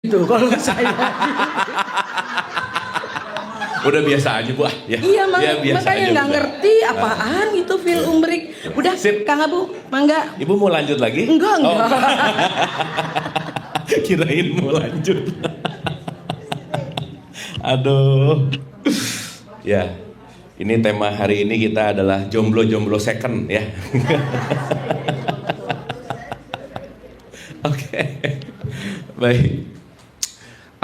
Itu kalau saya. Udah biasa aja Bu. Ya. Iya, biasa makanya aja, nggak ngerti apaan itu fil umbrik. Udah, Sip. Kang Abu, mangga. Ibu mau lanjut lagi? Enggak. Kirain mau lanjut. Aduh. Ya, ini tema hari ini kita adalah jomblo-jomblo second ya. Oke. Baik.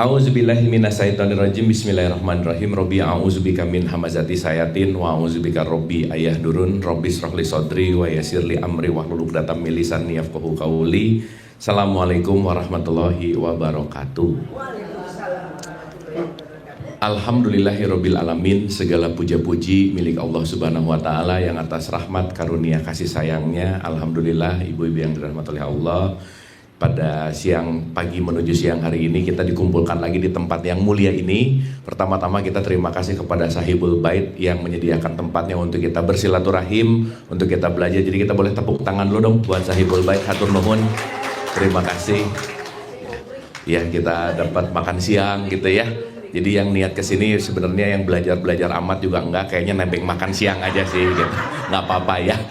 A'udzubillahi minasyaitonirrajim. Bismillahirrahmanirrahim. Robbi a'udzubika min hamazati sayatin wa a'udzubika robbi ayahdurun. Robbi shrahli sadri wa yassirli amri wahlul 'uqdatam min lisani yafqahu qawli. Assalamualaikum warahmatullahi wabarakatuh. Alhamdulillahirabbil alamin. Segala puja-puji milik Allah Subhanahu wa taala yang atas rahmat karunia kasih sayangnya. Alhamdulillah, ibu-ibu yang dirahmati oleh Allah. Pada siang pagi menuju siang hari ini kita dikumpulkan lagi di tempat yang mulia ini. Pertama-tama kita terima kasih kepada Sahibul Bait yang menyediakan tempatnya untuk kita bersilaturahim, untuk kita belajar. Jadi kita boleh tepuk tangan dulu dong buat Sahibul Bait, hatur nuhun. Terima kasih. Ya, kita dapat makan siang gitu ya. Jadi yang niat kesini sebenarnya yang belajar amat juga enggak, kayaknya nebeng makan siang aja sih gitu. Nggak apa-apa ya.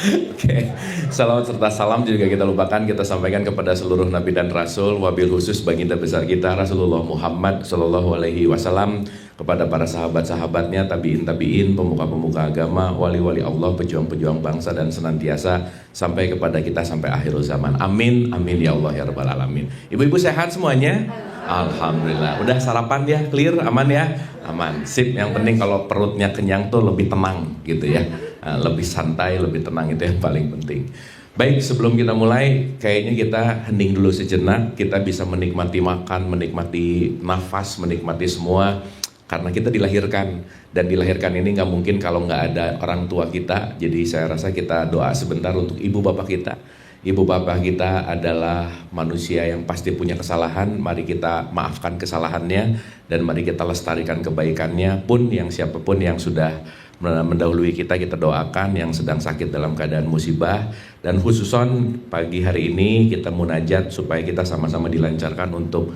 Oke, salawat serta salam juga kita lupakan, kita sampaikan kepada seluruh nabi dan rasul, wabil khusus baginda besar kita Rasulullah Muhammad Shallallahu Alaihi Wasallam, kepada para sahabat-sahabatnya, tabiin, pemuka-pemuka agama, wali-wali Allah, pejuang-pejuang bangsa dan senantiasa sampai kepada kita sampai akhir zaman. Amin, amin ya Allah ya Rabbal Alamin. Ibu-ibu sehat semuanya? Alhamdulillah. Udah sarapan ya? Clear? Aman ya? Aman. Sip. Yang penting kalau perutnya kenyang tuh lebih tenang gitu ya. Lebih santai, lebih tenang, itu yang paling penting. Baik, sebelum kita mulai, kayaknya kita hening dulu sejenak. Kita bisa menikmati makan, menikmati nafas, menikmati semua. Karena kita dilahirkan, dan dilahirkan ini nggak mungkin kalau nggak ada orang tua kita. Jadi saya rasa kita doa sebentar untuk ibu bapak kita. Ibu bapak kita adalah manusia yang pasti punya kesalahan. Mari kita maafkan kesalahannya, dan mari kita lestarikan kebaikannya. Pun yang siapapun yang sudah mendahului kita doakan, yang sedang sakit dalam keadaan musibah. Dan khususon pagi hari ini kita munajat supaya kita sama-sama dilancarkan untuk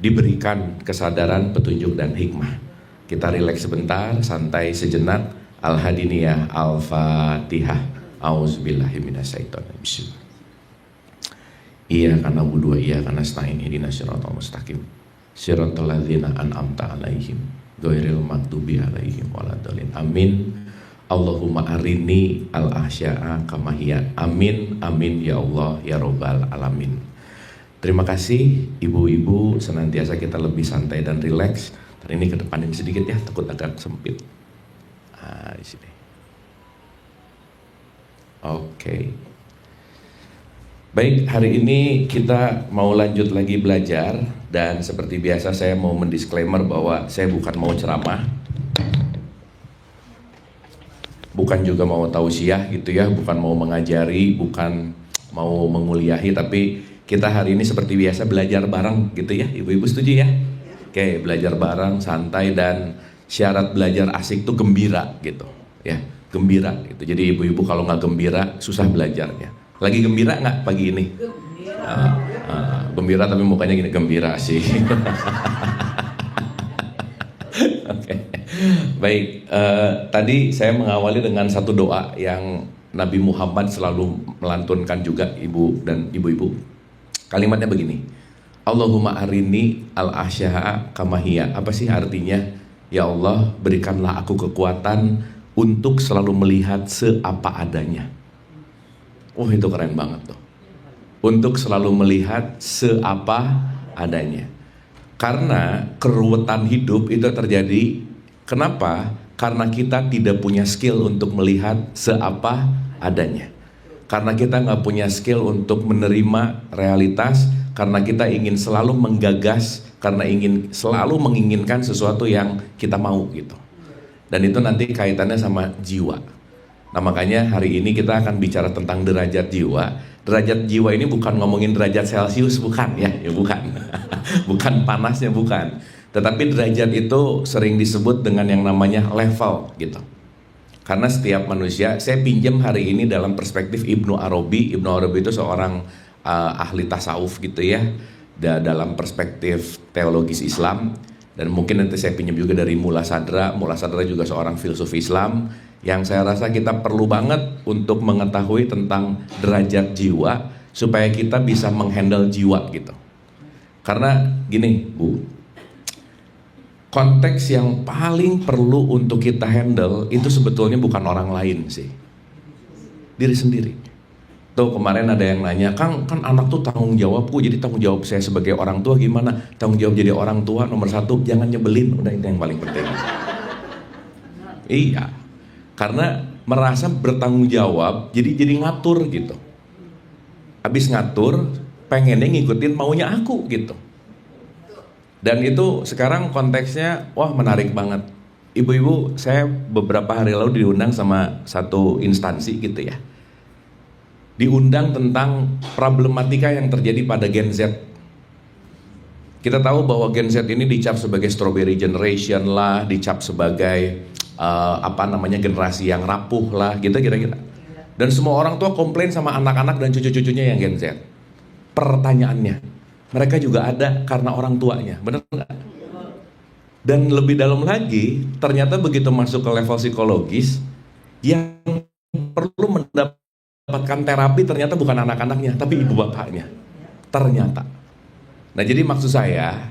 diberikan kesadaran, petunjuk dan hikmah. Kita rileks sebentar, santai sejenak. Al-Hadiniyah, Al-Fatihah. Auzubillahi minasyaitonir rajim. Iyyaka na'budu wa iyyaka nasta'in. Ihdinas siratal mustaqim. Siratal ladzina an'amta 'alaihim ghairil maghdubi 'alaihim waladdallin. Amin. Allahumma arini al-ahsya'a kama hiya. Amin, amin ya Allah ya Rabbal alamin. Terima kasih ibu-ibu, senantiasa kita lebih santai dan rileks. Hari ini kedepanin sedikit ya, takut agak sempit. Di sini. Oke. Baik, hari ini kita mau lanjut lagi belajar, dan seperti biasa saya mau mendisklaimer bahwa saya bukan mau ceramah, bukan juga mau tausiah gitu ya, bukan mau mengajari, bukan mau menguliahi, tapi kita hari ini seperti biasa belajar bareng gitu ya. Ibu-ibu setuju ya? Oke, belajar bareng, santai, dan syarat belajar asik tuh gembira gitu ya, gembira gitu. Jadi ibu-ibu kalau nggak gembira susah belajarnya. Lagi gembira nggak pagi ini? Gembira tapi mukanya gini, gembira sih. Oke. Baik, tadi saya mengawali dengan satu doa yang Nabi Muhammad selalu melantunkan juga, ibu dan ibu-ibu. Kalimatnya begini, Allahumma arini al-ahsya'a kama hiya. Apa sih artinya? Ya Allah, berikanlah aku kekuatan untuk selalu melihat seapa adanya. Itu keren banget tuh. Untuk selalu melihat seapa adanya. Karena keruwetan hidup itu terjadi. Kenapa? Karena kita tidak punya skill untuk melihat seapa adanya. Karena kita nggak punya skill untuk menerima realitas. Karena kita ingin selalu menggagas. Karena ingin selalu menginginkan sesuatu yang kita mau gitu. Dan itu nanti kaitannya sama jiwa. Nah makanya hari ini kita akan bicara tentang derajat jiwa. Derajat jiwa ini bukan ngomongin derajat Celcius, bukan ya, bukan. Bukan panasnya, bukan. Tetapi derajat itu sering disebut dengan yang namanya level gitu. Karena setiap manusia, saya pinjam hari ini dalam perspektif Ibnu Arabi. Ibnu Arabi itu seorang ahli tasawuf gitu ya, dalam perspektif teologis Islam. Dan mungkin nanti saya pinjam juga dari Mullah Sadra. Mullah Sadra juga seorang filsuf Islam yang saya rasa kita perlu banget untuk mengetahui tentang derajat jiwa supaya kita bisa menghandle jiwa gitu. Karena gini Bu, konteks yang paling perlu untuk kita handle itu sebetulnya bukan orang lain sih, diri sendiri. Tuh kemarin ada yang nanya, kan anak tuh tanggung jawabku, jadi tanggung jawab saya sebagai orang tua gimana? Tanggung jawab jadi orang tua nomor satu, jangan nyebelin, udah itu yang paling penting. Iya, karena merasa bertanggung jawab, jadi ngatur gitu. Habis ngatur, pengennya ngikutin maunya aku gitu. Dan itu sekarang konteksnya, wah menarik banget. Ibu-ibu, saya beberapa hari lalu diundang sama satu instansi gitu ya. Diundang tentang problematika yang terjadi pada Gen Z. Kita tahu bahwa Gen Z ini dicap sebagai strawberry generation lah, dicap sebagai generasi yang rapuh lah, gitu kira-kira. Dan semua orang tua komplain sama anak-anak dan cucu-cucunya yang Gen Z. Pertanyaannya, mereka juga ada karena orang tuanya, benar nggak? Dan lebih dalam lagi, ternyata begitu masuk ke level psikologis, yang perlu mendapatkan terapi ternyata bukan anak-anaknya, tapi ibu bapaknya. Ternyata. Nah jadi maksud saya,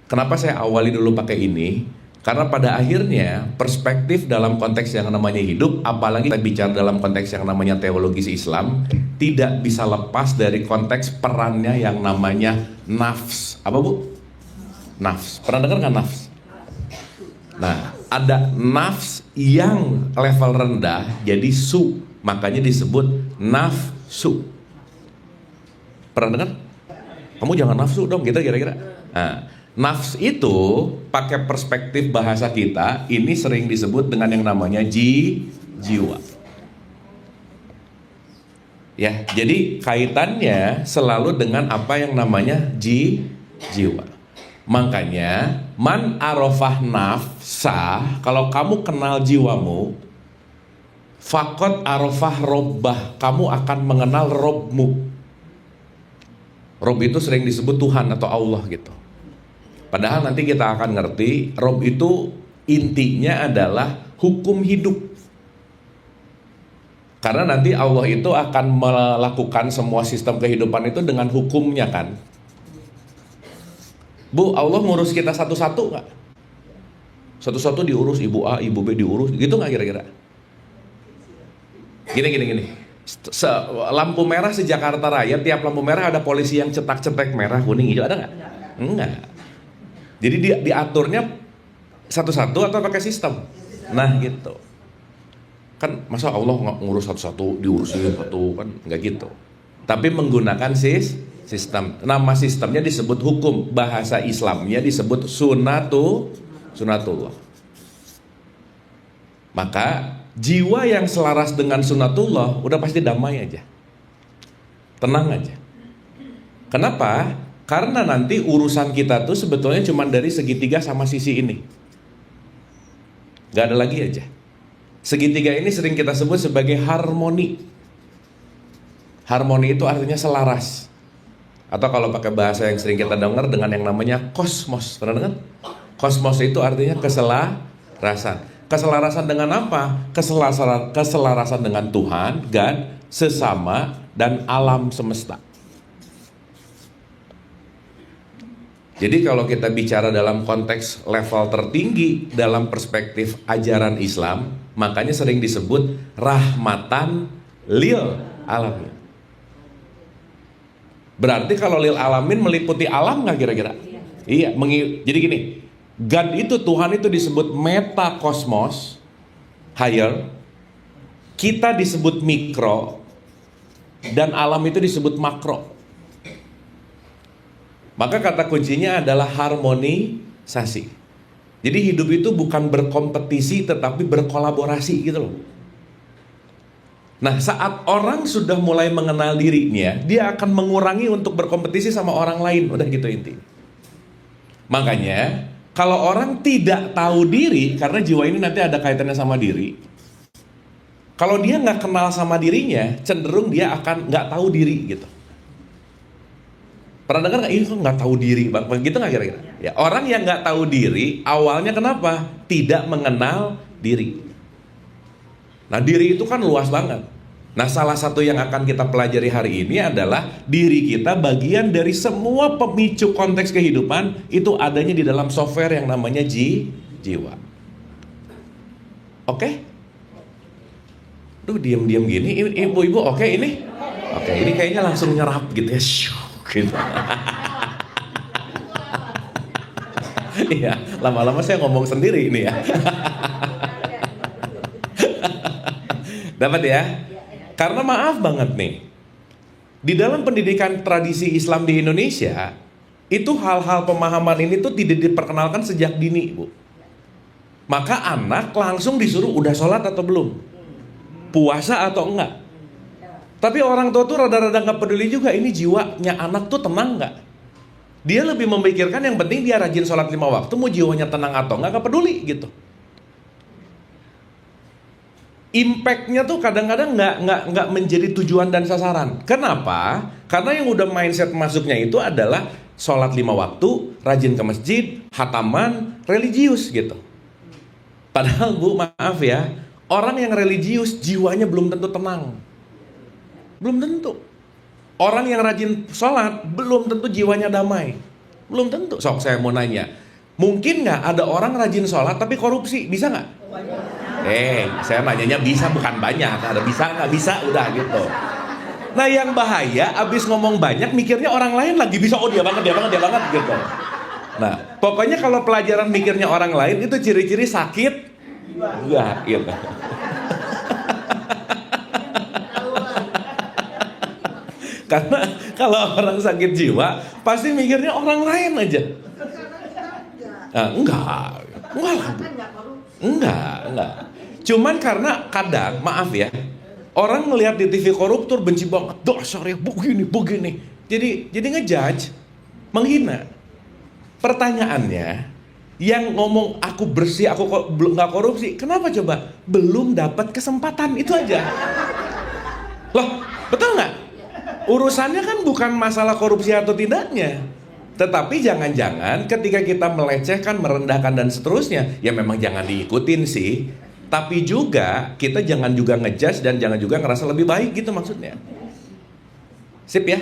kenapa saya awali dulu pakai ini? Karena pada akhirnya perspektif dalam konteks yang namanya hidup, apalagi kita bicara dalam konteks yang namanya teologis Islam, tidak bisa lepas dari konteks perannya yang namanya nafs. Apa Bu? Nafs. Pernah dengar nggak nafs? Nah, ada nafs yang level rendah jadi su, makanya disebut nafsu. Pernah dengar? Kamu jangan nafsu dong, gitu kira-kira. Nah, nafs itu pakai perspektif bahasa kita ini sering disebut dengan yang namanya jiwa. Ya, jadi kaitannya selalu dengan apa yang namanya jiwa. Makanya man arafah nafsa, kalau kamu kenal jiwamu, fakot arafah robbah, kamu akan mengenal robmu. Rob itu sering disebut Tuhan atau Allah gitu. Padahal nanti kita akan ngerti, Rob itu intinya adalah hukum hidup. Karena nanti Allah itu akan melakukan semua sistem kehidupan itu dengan hukumnya kan. Bu, Allah ngurus kita satu-satu nggak? Satu-satu diurus, ibu A, ibu B diurus, gitu nggak kira-kira? Gini. Lampu merah se-Jakarta Raya, tiap lampu merah ada polisi yang cetak-cetek merah, kuning, hijau, ada nggak? Enggak. Jadi diaturnya satu-satu atau pakai sistem? Nah gitu. Kan masa Allah ngurus satu-satu, diurusin satu, kan nggak gitu. Tapi menggunakan sistem. Nama sistemnya disebut hukum, bahasa Islamnya disebut sunatullah. Maka jiwa yang selaras dengan sunatullah udah pasti damai aja, tenang aja. Kenapa? Karena nanti urusan kita tuh sebetulnya cuma dari segitiga sama sisi ini, gak ada lagi aja. Segitiga ini sering kita sebut sebagai harmoni. Harmoni itu artinya selaras. Atau kalau pakai bahasa yang sering kita dengar dengan yang namanya kosmos. Pernah dengar? Kosmos itu artinya keselarasan. Keselarasan dengan apa? Keselarasan dengan Tuhan, God, sesama, dan alam semesta. Jadi kalau kita bicara dalam konteks level tertinggi dalam perspektif ajaran Islam, makanya sering disebut rahmatan lil alamin. Berarti kalau lil alamin meliputi alam nggak kira-kira? Iya. Jadi gini, God itu, Tuhan itu disebut metakosmos, higher. Kita disebut mikro, dan alam itu disebut makro. Maka kata kuncinya adalah harmonisasi. Jadi hidup itu bukan berkompetisi tetapi berkolaborasi gitu loh. Nah, saat orang sudah mulai mengenal dirinya, dia akan mengurangi untuk berkompetisi sama orang lain. Udah gitu intinya. Makanya kalau orang tidak tahu diri, karena jiwa ini nanti ada kaitannya sama diri. Kalau dia nggak kenal sama dirinya, cenderung dia akan nggak tahu diri gitu. Pernah dengar nggak? Ini kok nggak tahu diri, bang? Begitu nggak kira-kira? Ya, orang yang nggak tahu diri awalnya kenapa? Tidak mengenal diri. Nah, diri itu kan luas banget. Nah, salah satu yang akan kita pelajari hari ini adalah diri kita bagian dari semua pemicu konteks kehidupan itu adanya di dalam software yang namanya jiwa. Oke? Duh, diam-diam gini, ibu-ibu oke ini? Oke, ini kayaknya langsung nyerap gitu ya, gitu. Iya, lama-lama saya ngomong sendiri ini ya. Dapat ya? Karena maaf banget nih, di dalam pendidikan tradisi Islam di Indonesia, itu hal-hal pemahaman ini tuh tidak diperkenalkan sejak dini, Bu. Maka anak langsung disuruh udah sholat atau belum, puasa atau enggak. Tapi orang tua tuh rada-rada gak peduli juga, ini jiwanya anak tuh tenang gak. Dia lebih memikirkan yang penting dia rajin sholat 5 waktu, mau jiwanya tenang atau enggak, gak peduli gitu. Impactnya tuh kadang-kadang nggak menjadi tujuan dan sasaran. Kenapa? Karena yang udah mindset masuknya itu adalah sholat 5 waktu, rajin ke masjid, hataman, religius gitu. Padahal Bu, maaf ya, orang yang religius jiwanya belum tentu tenang. Belum tentu. Orang yang rajin sholat belum tentu jiwanya damai. Belum tentu. Sok saya mau nanya, mungkin nggak ada orang rajin sholat tapi korupsi? Bisa nggak? Saya nanyanya bisa bukan banyak. Ada bisa nggak bisa udah gitu. Nah yang bahaya abis ngomong banyak mikirnya orang lain lagi bisa, oh dia banget gitu. Nah pokoknya kalau pelajaran mikirnya orang lain itu ciri-ciri sakit enggak gitu. Karena kalau orang sakit jiwa pasti mikirnya orang lain aja. Enggak. Cuman karena kadang, maaf ya, orang melihat di TV koruptor benci banget, dasar ya begini. Jadi ngejudge, menghina. Pertanyaannya, yang ngomong aku bersih, aku nggak korupsi, kenapa coba? Belum dapat kesempatan, itu aja. Loh, betul nggak? Urusannya kan bukan masalah korupsi atau tidaknya. Tetapi jangan-jangan ketika kita melecehkan, merendahkan dan seterusnya, ya memang jangan diikutin sih. Tapi juga kita jangan juga ngejudge dan jangan juga ngerasa lebih baik gitu maksudnya. Sip ya?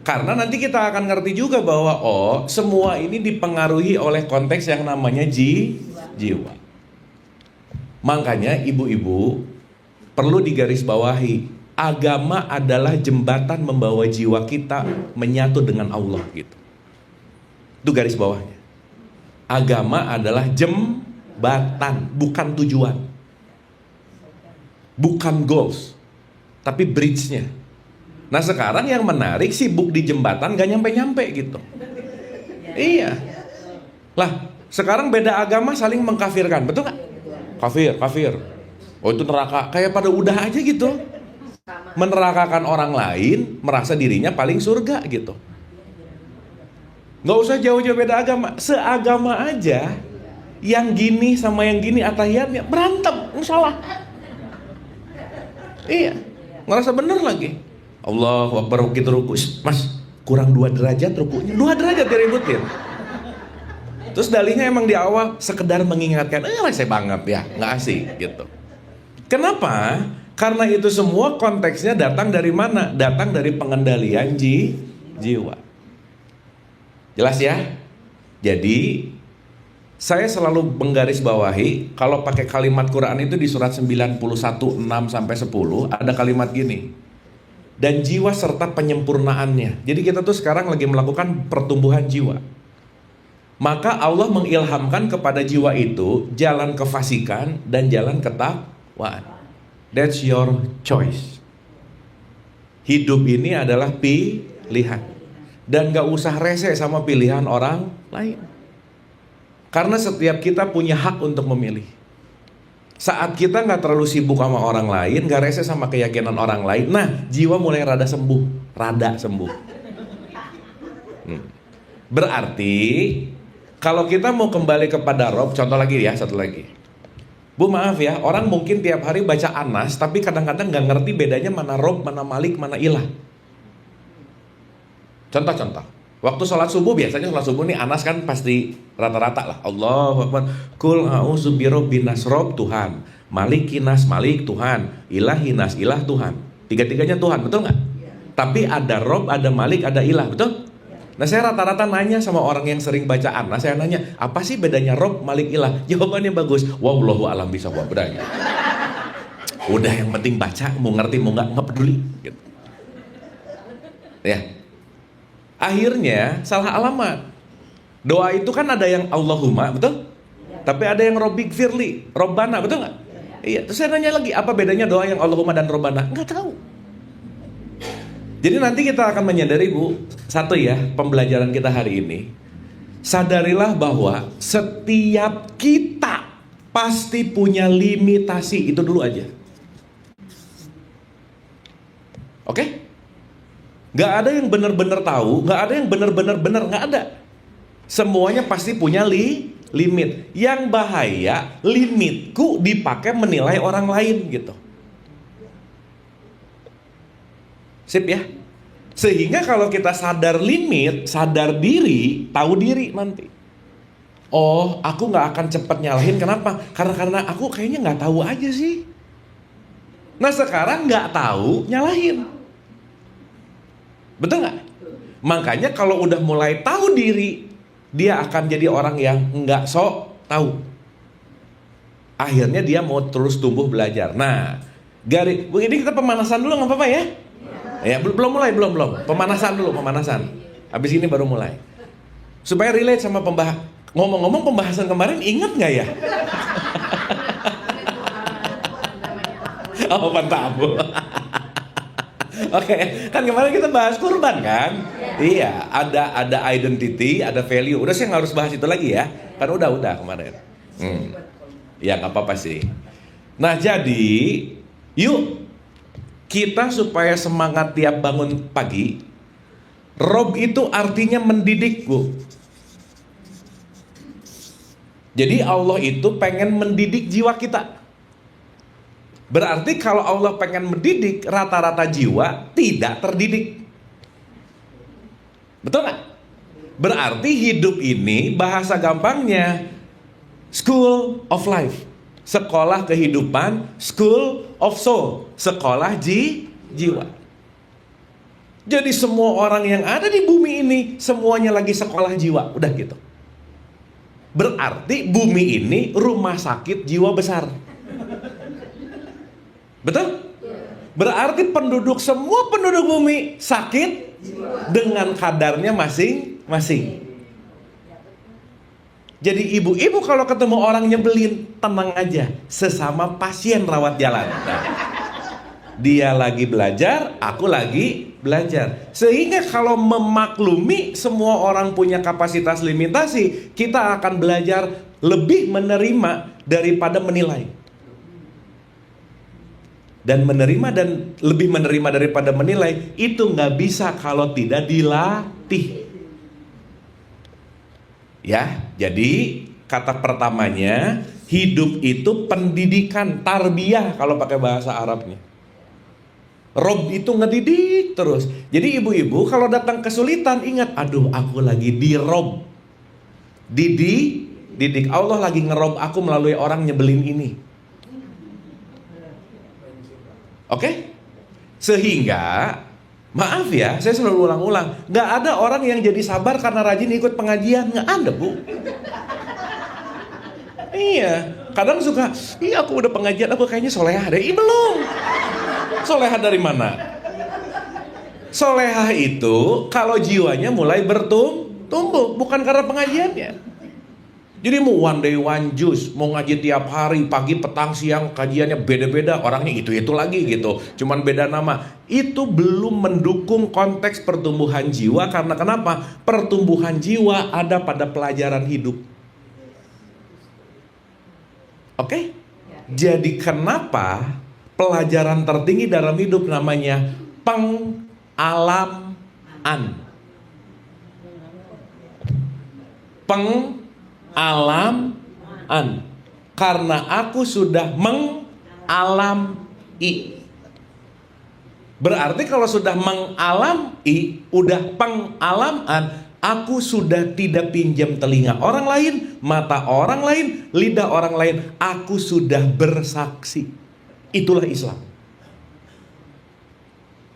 Karena nanti kita akan ngerti juga bahwa semua ini dipengaruhi oleh konteks yang namanya jiwa. Makanya ibu-ibu perlu digarisbawahi, agama adalah jembatan membawa jiwa kita menyatu dengan Allah gitu. Itu garis bawahnya. Agama adalah jembatan, bukan tujuan. Bukan goals, tapi bridge-nya. Nah sekarang yang menarik sibuk di jembatan gak nyampe-nyampe gitu. Iya. Lah sekarang beda agama saling mengkafirkan, betul gak? Kafir. Oh itu neraka, kayak pada udah aja gitu. Menerakakan orang lain, merasa dirinya paling surga gitu. Gak usah jauh-jauh beda agama, seagama aja. Yang gini sama yang gini atahiyatnya berantem, salah. Iya, ngerasa bener lagi. Allahu Akbar begitu ruku, mas kurang 2 derajat rukunya, 2 derajat diributin. Terus dalihnya emang di awal sekedar mengingatkan, saya banget ya, nggak asik gitu. Kenapa? Karena itu semua konteksnya datang dari mana? Datang dari pengendalian jiwa. Jelas ya? Jadi saya selalu menggarisbawahi kalau pakai kalimat Quran itu di surat 91 6 sampai 10 ada kalimat gini. Dan jiwa serta penyempurnaannya. Jadi kita tuh sekarang lagi melakukan pertumbuhan jiwa. Maka Allah mengilhamkan kepada jiwa itu jalan kefasikan dan jalan ketakwaan. That's your choice. Hidup ini adalah pilihan. Dan gak usah rese sama pilihan orang lain. Karena setiap kita punya hak untuk memilih. Saat kita gak terlalu sibuk sama orang lain, gak rese sama keyakinan orang lain, nah jiwa mulai rada sembuh. Berarti kalau kita mau kembali kepada Rob, contoh lagi ya, satu lagi. Bu maaf ya, orang mungkin tiap hari baca Anas, tapi kadang-kadang gak ngerti bedanya mana Rob, mana Malik, mana Ilah. Contoh-contoh. Waktu sholat subuh, biasanya sholat subuh nih Anas kan pasti rata-rata lah. Allahu Akbar. Kul a'udzu birabbin nas, Rob Tuhan. Maliki nas, Malik Tuhan. Ilahi nas, Ilah Tuhan. Tiga-tiganya Tuhan, betul nggak? Tapi ada Rob, ada Malik, ada Ilah, betul? Nah, saya rata-rata nanya sama orang yang sering baca Anas, saya nanya, apa sih bedanya Rob, Malik, Ilah? Jawabannya bagus. Wallahu a'lam bishawab. Udah, yang penting baca, mau ngerti mau nggak peduli. Gitu. Ya. Akhirnya salah alamat. Doa itu kan ada yang Allahumma, betul? Tapi ada yang Robbik Firli, Robbana, betul nggak? Iya. Terus saya nanya lagi, apa bedanya doa yang Allahumma dan Robbana? Nggak tahu. Jadi nanti kita akan menyadari, Bu, satu ya, pembelajaran kita hari ini. Sadarilah bahwa setiap kita pasti punya limitasi. Itu dulu aja. Oke? Gak ada yang benar-benar tahu, gak ada yang benar-benar benar, gak ada. Semuanya pasti punya limit. Yang bahaya, limitku dipakai menilai orang lain gitu. Sip ya? Sehingga kalau kita sadar limit, sadar diri, tahu diri nanti. Oh, aku gak akan cepat nyalahin, kenapa? Karena aku kayaknya gak tahu aja sih. Nah sekarang gak tahu, nyalahin. Betul nggak? Makanya kalau udah mulai tahu diri, dia akan jadi orang yang nggak sok tahu. Akhirnya dia mau terus tumbuh belajar. Nah, ini kita pemanasan dulu, nggak apa-apa ya? Ya, belum mulai, belum. Pemanasan dulu, pemanasan. Habis ini baru mulai. Supaya relate sama ngomong-ngomong pembahasan kemarin, ingat nggak ya? Oh, mantap. Oke, kan kemarin kita bahas kurban kan? Iya, ada identity, ada value. Udah saya nggak harus bahas itu lagi ya, kan udah kemarin. Ya nggak apa-apa sih. Nah jadi, yuk kita supaya semangat tiap bangun pagi. Rob itu artinya mendidik, Bu. Jadi Allah itu pengen mendidik jiwa kita. Berarti kalau Allah pengen mendidik, rata-rata jiwa tidak terdidik. Betul nggak? Berarti hidup ini bahasa gampangnya school of life. Sekolah kehidupan, school of soul. Sekolah jiwa. Jadi semua orang yang ada di bumi ini, semuanya lagi sekolah jiwa. Udah gitu. Berarti bumi ini rumah sakit jiwa besar. Betul? Berarti semua penduduk bumi sakit dengan kadarnya masing-masing. Jadi ibu-ibu kalau ketemu orang nyebelin, tenang aja, sesama pasien rawat jalan. Nah, dia lagi belajar, aku lagi belajar. Sehingga kalau memaklumi semua orang punya kapasitas limitasi, kita akan belajar lebih menerima daripada menilai. Dan lebih menerima daripada menilai itu nggak bisa kalau tidak dilatih. Ya, jadi kata pertamanya hidup itu pendidikan, tarbiyah kalau pakai bahasa Arabnya. Rob itu ngedidik terus. Jadi ibu-ibu kalau datang kesulitan ingat, aduh aku lagi dirob, didik Allah lagi ngerob aku melalui orang nyebelin ini. Oke? Sehingga, maaf ya, saya selalu ulang-ulang, gak ada orang yang jadi sabar karena rajin ikut pengajian. Gak ada, Bu. Iya, kadang suka, aku udah pengajian, aku kayaknya solehah deh. Belum. Solehah dari mana? Solehah itu kalau jiwanya mulai bertumbuh, bukan karena pengajiannya. Jadi mau one day one juice, mau ngaji tiap hari, pagi, petang, siang, kajiannya beda-beda, orangnya itu lagi gitu, cuman beda nama. Itu belum mendukung konteks pertumbuhan jiwa, karena kenapa? Pertumbuhan jiwa ada pada pelajaran hidup. Oke? Jadi kenapa pelajaran tertinggi dalam hidup namanya pengalaman. Pengalaman. Karena aku sudah mengalami. Berarti kalau sudah mengalami, udah pengalaman, Aku sudah tidak pinjam telinga orang lain, mata orang lain, lidah orang lain. Aku sudah bersaksi. Itulah Islam.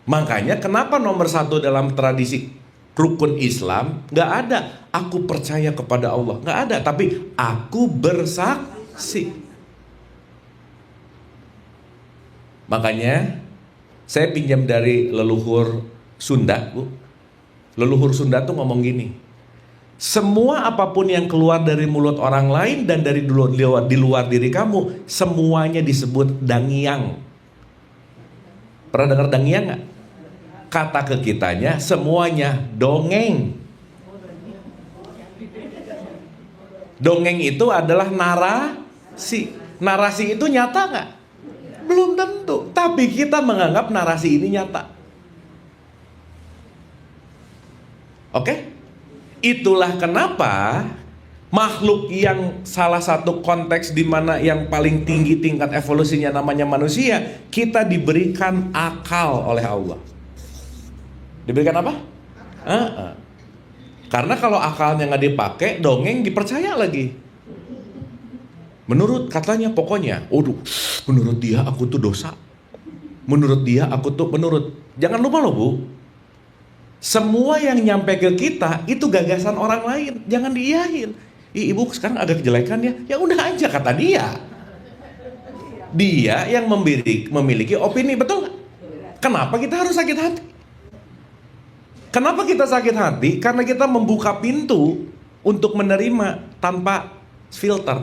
Makanya kenapa nomor satu dalam tradisi rukun Islam nggak ada aku percaya kepada Allah, nggak ada, tapi aku bersaksi. Makanya saya pinjam dari leluhur Sunda, Bu. Leluhur Sunda tuh ngomong gini, semua apapun yang keluar dari mulut orang lain dan dari di luar diri kamu, semuanya disebut dangiang. Pernah dengar dangiang nggak? Kata ke kitanya semuanya dongeng. Dongeng itu adalah narasi. Narasi itu nyata nggak? Belum tentu. Tapi kita menganggap narasi ini nyata. Oke? Itulah kenapa makhluk yang salah satu konteks di mana yang paling tinggi tingkat evolusinya namanya manusia, kita diberikan akal oleh Allah. Diberikan apa? Karena kalau akalnya nggak dipakai, dongeng dipercaya lagi. Menurut katanya pokoknya, menurut dia aku tuh dosa. Menurut dia aku tuh Jangan lupa loh, Bu. Semua yang nyampe ke kita itu gagasan orang lain, jangan diiyahin. Ibu sekarang ada kejelekan ya udah aja kata dia. Dia yang memiliki opini, betul nggak? Kenapa kita harus sakit hati? Kenapa kita sakit hati? Karena kita membuka pintu untuk menerima tanpa filter.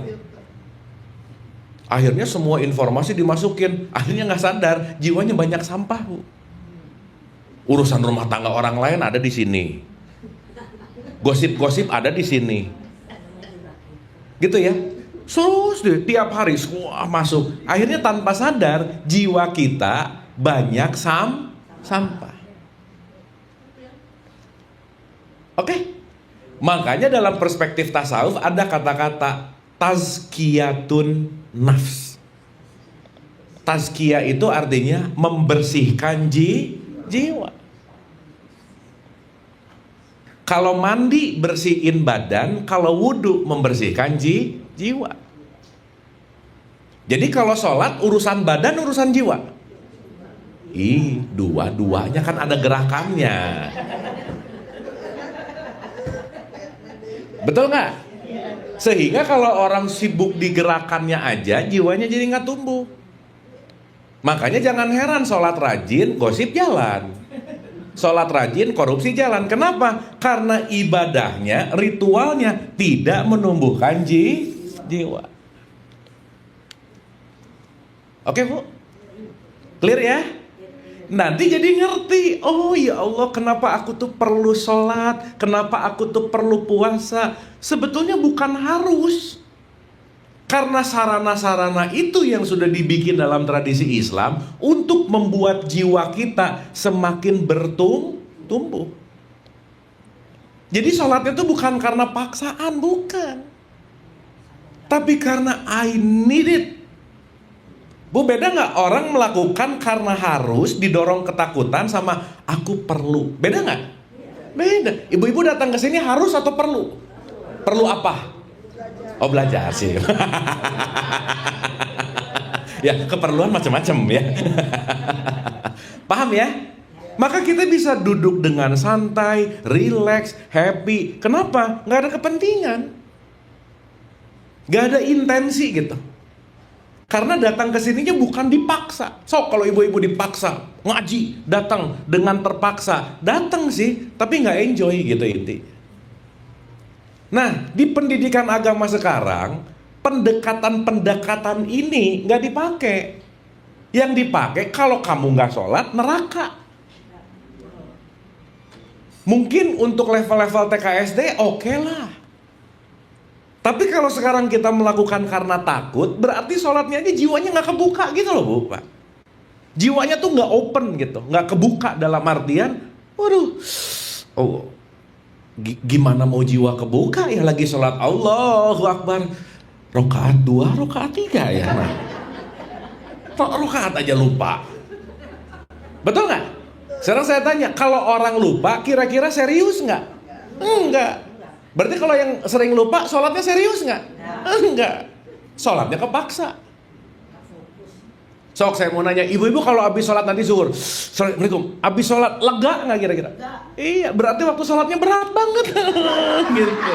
Akhirnya semua informasi dimasukin. Akhirnya nggak sadar, jiwanya banyak sampah, Bu. Urusan rumah tangga orang lain ada di sini. Gosip-gosip ada di sini. Gitu ya. Terus deh, tiap hari semua masuk. Akhirnya tanpa sadar, jiwa kita banyak sampah. Oke? Makanya dalam perspektif tasawuf ada kata-kata tazkiyatun nafs. Tazkiyah itu artinya membersihkan jiwa. Kalau mandi bersihin badan, kalau wudhu membersihkan jiwa. Jadi kalau sholat urusan badan, urusan jiwa. Dua-duanya kan ada gerakannya. Betul nggak? Sehingga kalau orang sibuk di gerakannya aja, jiwanya jadi nggak tumbuh. Makanya jangan heran sholat rajin, gosip jalan. Sholat rajin, korupsi jalan. Kenapa? Karena ibadahnya, ritualnya tidak menumbuhkan jiwa. Oke, Bu? Clear ya? Nanti jadi ngerti, oh ya Allah, kenapa aku tuh perlu sholat, kenapa aku tuh perlu puasa. Sebetulnya bukan harus. Karena sarana-sarana itu yang sudah dibikin dalam tradisi Islam untuk membuat jiwa kita semakin bertumbuh. Jadi sholatnya itu bukan karena paksaan, bukan. Tapi karena I need it. Bu, beda nggak orang melakukan karena harus, didorong ketakutan, sama aku perlu? Beda nggak? Beda. Ibu-ibu datang ke sini harus atau perlu? Perlu apa? Oh, belajar sih. Ya, keperluan macam-macam ya. Paham ya? Maka kita bisa duduk dengan santai, relax, happy. Kenapa? Nggak ada kepentingan. Nggak ada intensi gitu. Karena datang ke sininya bukan dipaksa. So, kalau ibu-ibu dipaksa ngaji, datang dengan terpaksa, datang sih, tapi nggak enjoy gitu inti. Nah, di pendidikan agama sekarang, pendekatan-pendekatan ini nggak dipakai. Yang dipakai kalau kamu nggak sholat, neraka. Mungkin untuk level-level TKSD oke lah. Tapi kalau sekarang kita melakukan karena takut, berarti sholatnya aja jiwanya nggak kebuka gitu loh, Bu, Pak. Jiwanya tuh nggak open gitu, nggak kebuka dalam artian, gimana mau jiwa kebuka ya lagi sholat Allahu Akbar, rokaat 2, rokaat 3 ya, nah. Rokaat aja lupa. Betul nggak? Sekarang saya tanya, kalau orang lupa, kira-kira serius nggak? Enggak. Berarti kalau yang sering lupa, sholatnya serius nggak? Enggak. Sholatnya kepaksa. Sok, saya mau nanya, ibu-ibu kalau habis sholat nanti zuhur, Assalamualaikum, habis sholat lega nggak kira-kira? Iya, berarti waktu sholatnya berat banget. Gitu.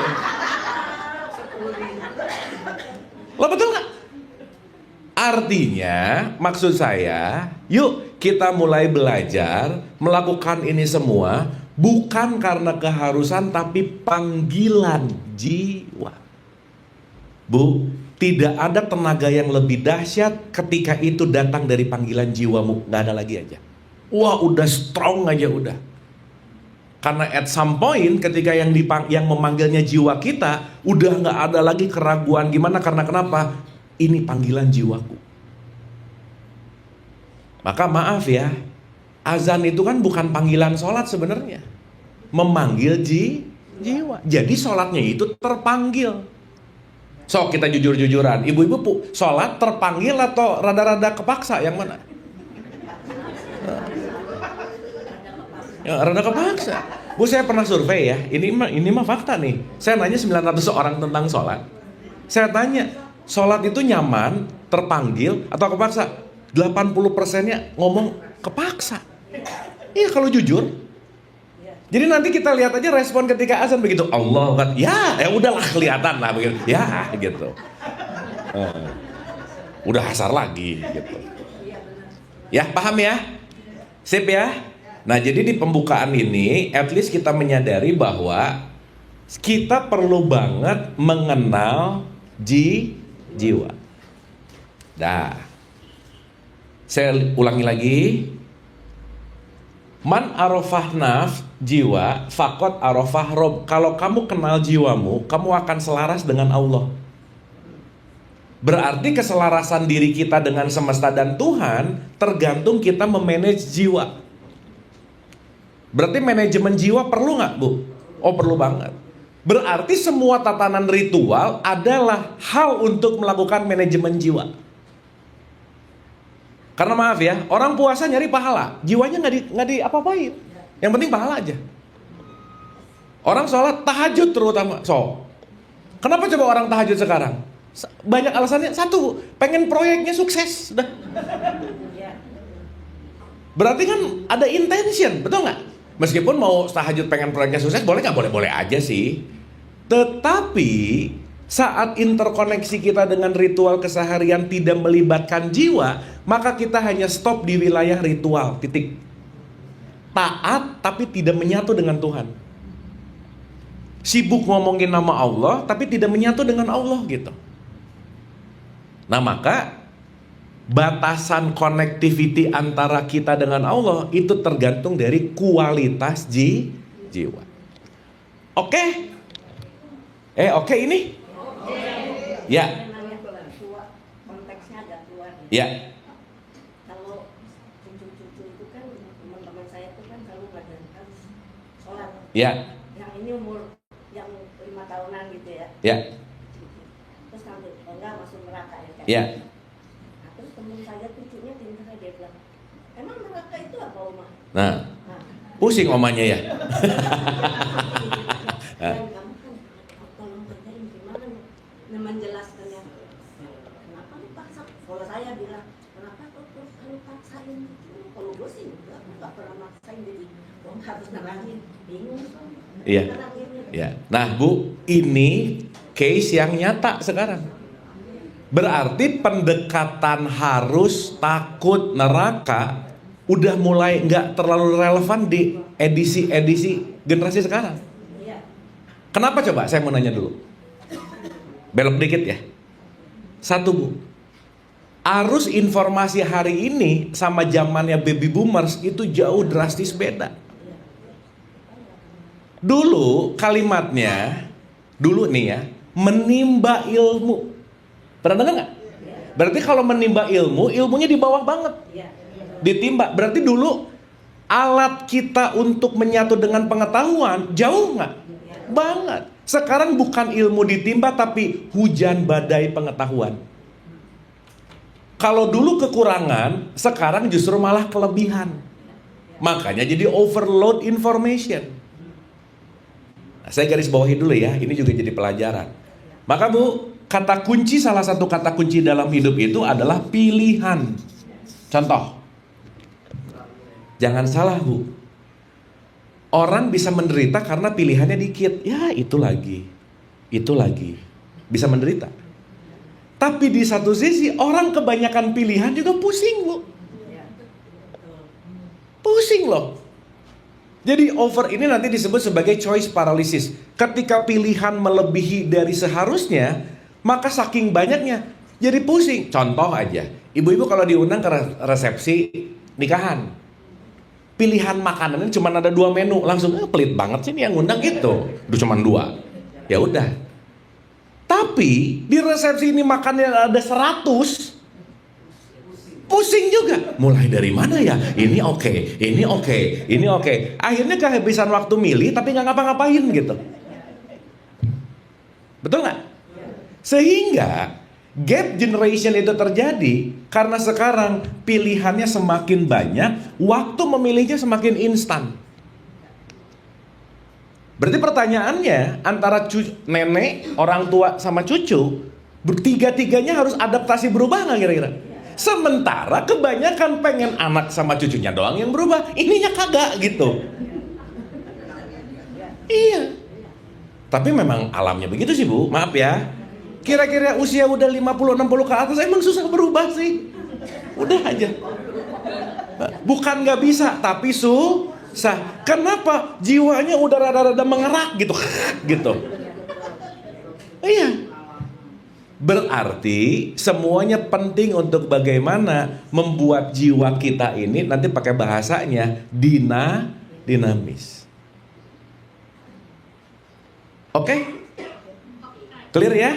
Lo betul nggak? Artinya, maksud saya, yuk kita mulai belajar melakukan ini semua bukan karena keharusan tapi panggilan jiwa. Bu, tidak ada tenaga yang lebih dahsyat ketika itu datang dari panggilan jiwamu. Nggak ada lagi aja. Wah, udah strong aja udah. Karena at some point ketika yang memanggilnya jiwa kita, udah nggak ada lagi keraguan gimana, karena kenapa? Ini panggilan jiwaku. Maka maaf ya, azan itu kan bukan panggilan sholat sebenarnya. Memanggil jiwa. Jadi sholatnya itu terpanggil. So, kita jujur-jujuran. Ibu-ibu sholat terpanggil atau rada-rada kepaksa? Yang mana? Ya, rada kepaksa. Bu, saya pernah survei ya. Ini mah fakta nih. Saya nanya 900 orang tentang sholat. Saya tanya, sholat itu nyaman, terpanggil, atau kepaksa? 80%-nya ngomong kepaksa. Iya, kalau jujur. Jadi nanti kita lihat aja respon ketika azan begitu. Allah kan, ya udahlah kelihatan lah begitu. Ya gitu. Udah asar lagi gitu. Ya, paham ya? Sip ya? Nah, jadi di pembukaan ini at least kita menyadari bahwa kita perlu banget mengenal jiwa. Dah. Saya ulangi lagi. Man arafah nafs, jiwa, fakot arafah rob. Kalau kamu kenal jiwamu, kamu akan selaras dengan Allah. Berarti keselarasan diri kita dengan semesta dan Tuhan tergantung kita memanage jiwa. Berarti manajemen jiwa perlu nggak, Bu? Oh, perlu banget. Berarti semua tatanan ritual adalah hal untuk melakukan manajemen jiwa. Karena maaf ya, orang puasa nyari pahala, jiwanya nggak di apa-apain. Yang penting pahala aja. Orang sholat tahajud terutama. Kenapa coba orang tahajud sekarang? Banyak alasannya. Satu, pengen proyeknya sukses. Udah. Berarti kan ada intention, betul nggak? Meskipun mau tahajud pengen proyeknya sukses, boleh nggak? Boleh aja sih. Tetapi saat interkoneksi kita dengan ritual keseharian tidak melibatkan jiwa, maka kita hanya stop di wilayah ritual, titik. Taat tapi tidak menyatu dengan Tuhan. Sibuk ngomongin nama Allah tapi tidak menyatu dengan Allah gitu. Nah, maka batasan connectivity antara kita dengan Allah itu tergantung dari kualitas jiwa. Oke? Oke ini? Ya. Konteksnya agak keluar. Ya. Kalau cucu-cucu itu kan teman-teman saya itu kan selalu harus sholat. Ya. Yang ini umur yang 5 tahunan gitu ya. Ya. Terus nanti enggak masuk neraka ya kan. Ya. Nah, terus teman saya cucunya pintar, dia bilang, emang neraka itu apa, Oma? Nah, pusing omanya ya. Dan kamu kan tolong kerjain gimana menjelaskannya. Kenapa lu paksa? Kalau saya bilang, kenapa lu paksain? Kalau gue sih enggak pernah maksain, jadi gue harus nerangin. Bingung kan? Iya. Ya. Nah, Bu, ini case yang nyata sekarang. Berarti pendekatan harus takut neraka udah mulai nggak terlalu relevan di edisi generasi sekarang. Kenapa coba? Saya mau nanya dulu. Belok dikit ya. Satu, Bu. Arus informasi hari ini sama zamannya baby boomers itu jauh drastis beda. Dulu kalimatnya, dulu nih ya, menimba ilmu. Pernah dengar nggak? Berarti kalau menimba ilmu, ilmunya di bawah banget. Ditimba. Berarti dulu alat kita untuk menyatu dengan pengetahuan jauh nggak? Banget. Sekarang bukan ilmu ditimba tapi hujan badai pengetahuan. Kalau dulu kekurangan, sekarang justru malah kelebihan. Makanya jadi overload information. Nah, saya garis bawahi dulu ya, ini juga jadi pelajaran. Maka Bu, kata kunci, salah satu kata kunci dalam hidup itu adalah pilihan. Contoh, jangan salah Bu, orang bisa menderita karena pilihannya dikit. Ya itu lagi, bisa menderita. Tapi di satu sisi, orang kebanyakan pilihan juga pusing Bu. Pusing loh. Jadi over ini nanti disebut sebagai choice paralysis. Ketika pilihan melebihi dari seharusnya, maka saking banyaknya jadi pusing. Contoh aja, ibu-ibu kalau diundang ke resepsi nikahan, pilihan makanannya cuma ada 2 menu, langsung pelit banget sih nih yang ngundang gitu. Cuma 2. Ya udah. Tapi di resepsi ini makannya ada 100. Pusing juga. Mulai dari mana ya? Ini oke, ini oke, ini oke. Akhirnya kehabisan waktu milih tapi nggak ngapa-ngapain gitu. Betul nggak? Sehingga gap generation itu terjadi karena sekarang pilihannya semakin banyak, waktu memilihnya semakin instan. Berarti pertanyaannya antara nenek, orang tua sama cucu, tiga-tiganya harus adaptasi berubah nggak kira-kira? Sementara kebanyakan pengen anak sama cucunya doang yang berubah, ininya kagak gitu. Iya. Tapi memang alamnya begitu sih Bu, maaf ya. Kira-kira usia udah 50-60 ke atas emang susah berubah sih. Udah aja. Bukan gak bisa, tapi susah. Kenapa? Jiwanya udah rada-rada mengerak gitu. Gitu. Iya. Berarti semuanya penting untuk bagaimana membuat jiwa kita ini, nanti pakai bahasanya, dinamis. Oke? Clear ya?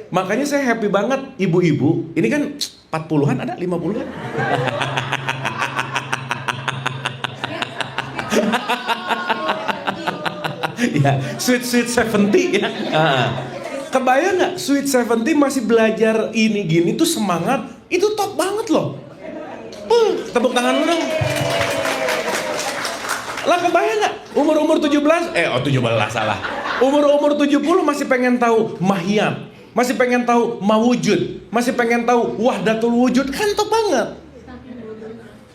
Makanya saya happy banget ibu-ibu. Ini kan 40-an ada 50-an. Ya, sweet 70 ya. Kebayang gak, Sweet 70 masih belajar ini gini tuh semangat. Itu top banget loh. Tepuk tangan lu dong. Lah kebayang gak, umur-umur 17 salah. Umur-umur 70 masih pengen tahu mahiyat, masih pengen tahu mawujud, masih pengen tahu wahdatul wujud. Kan top banget.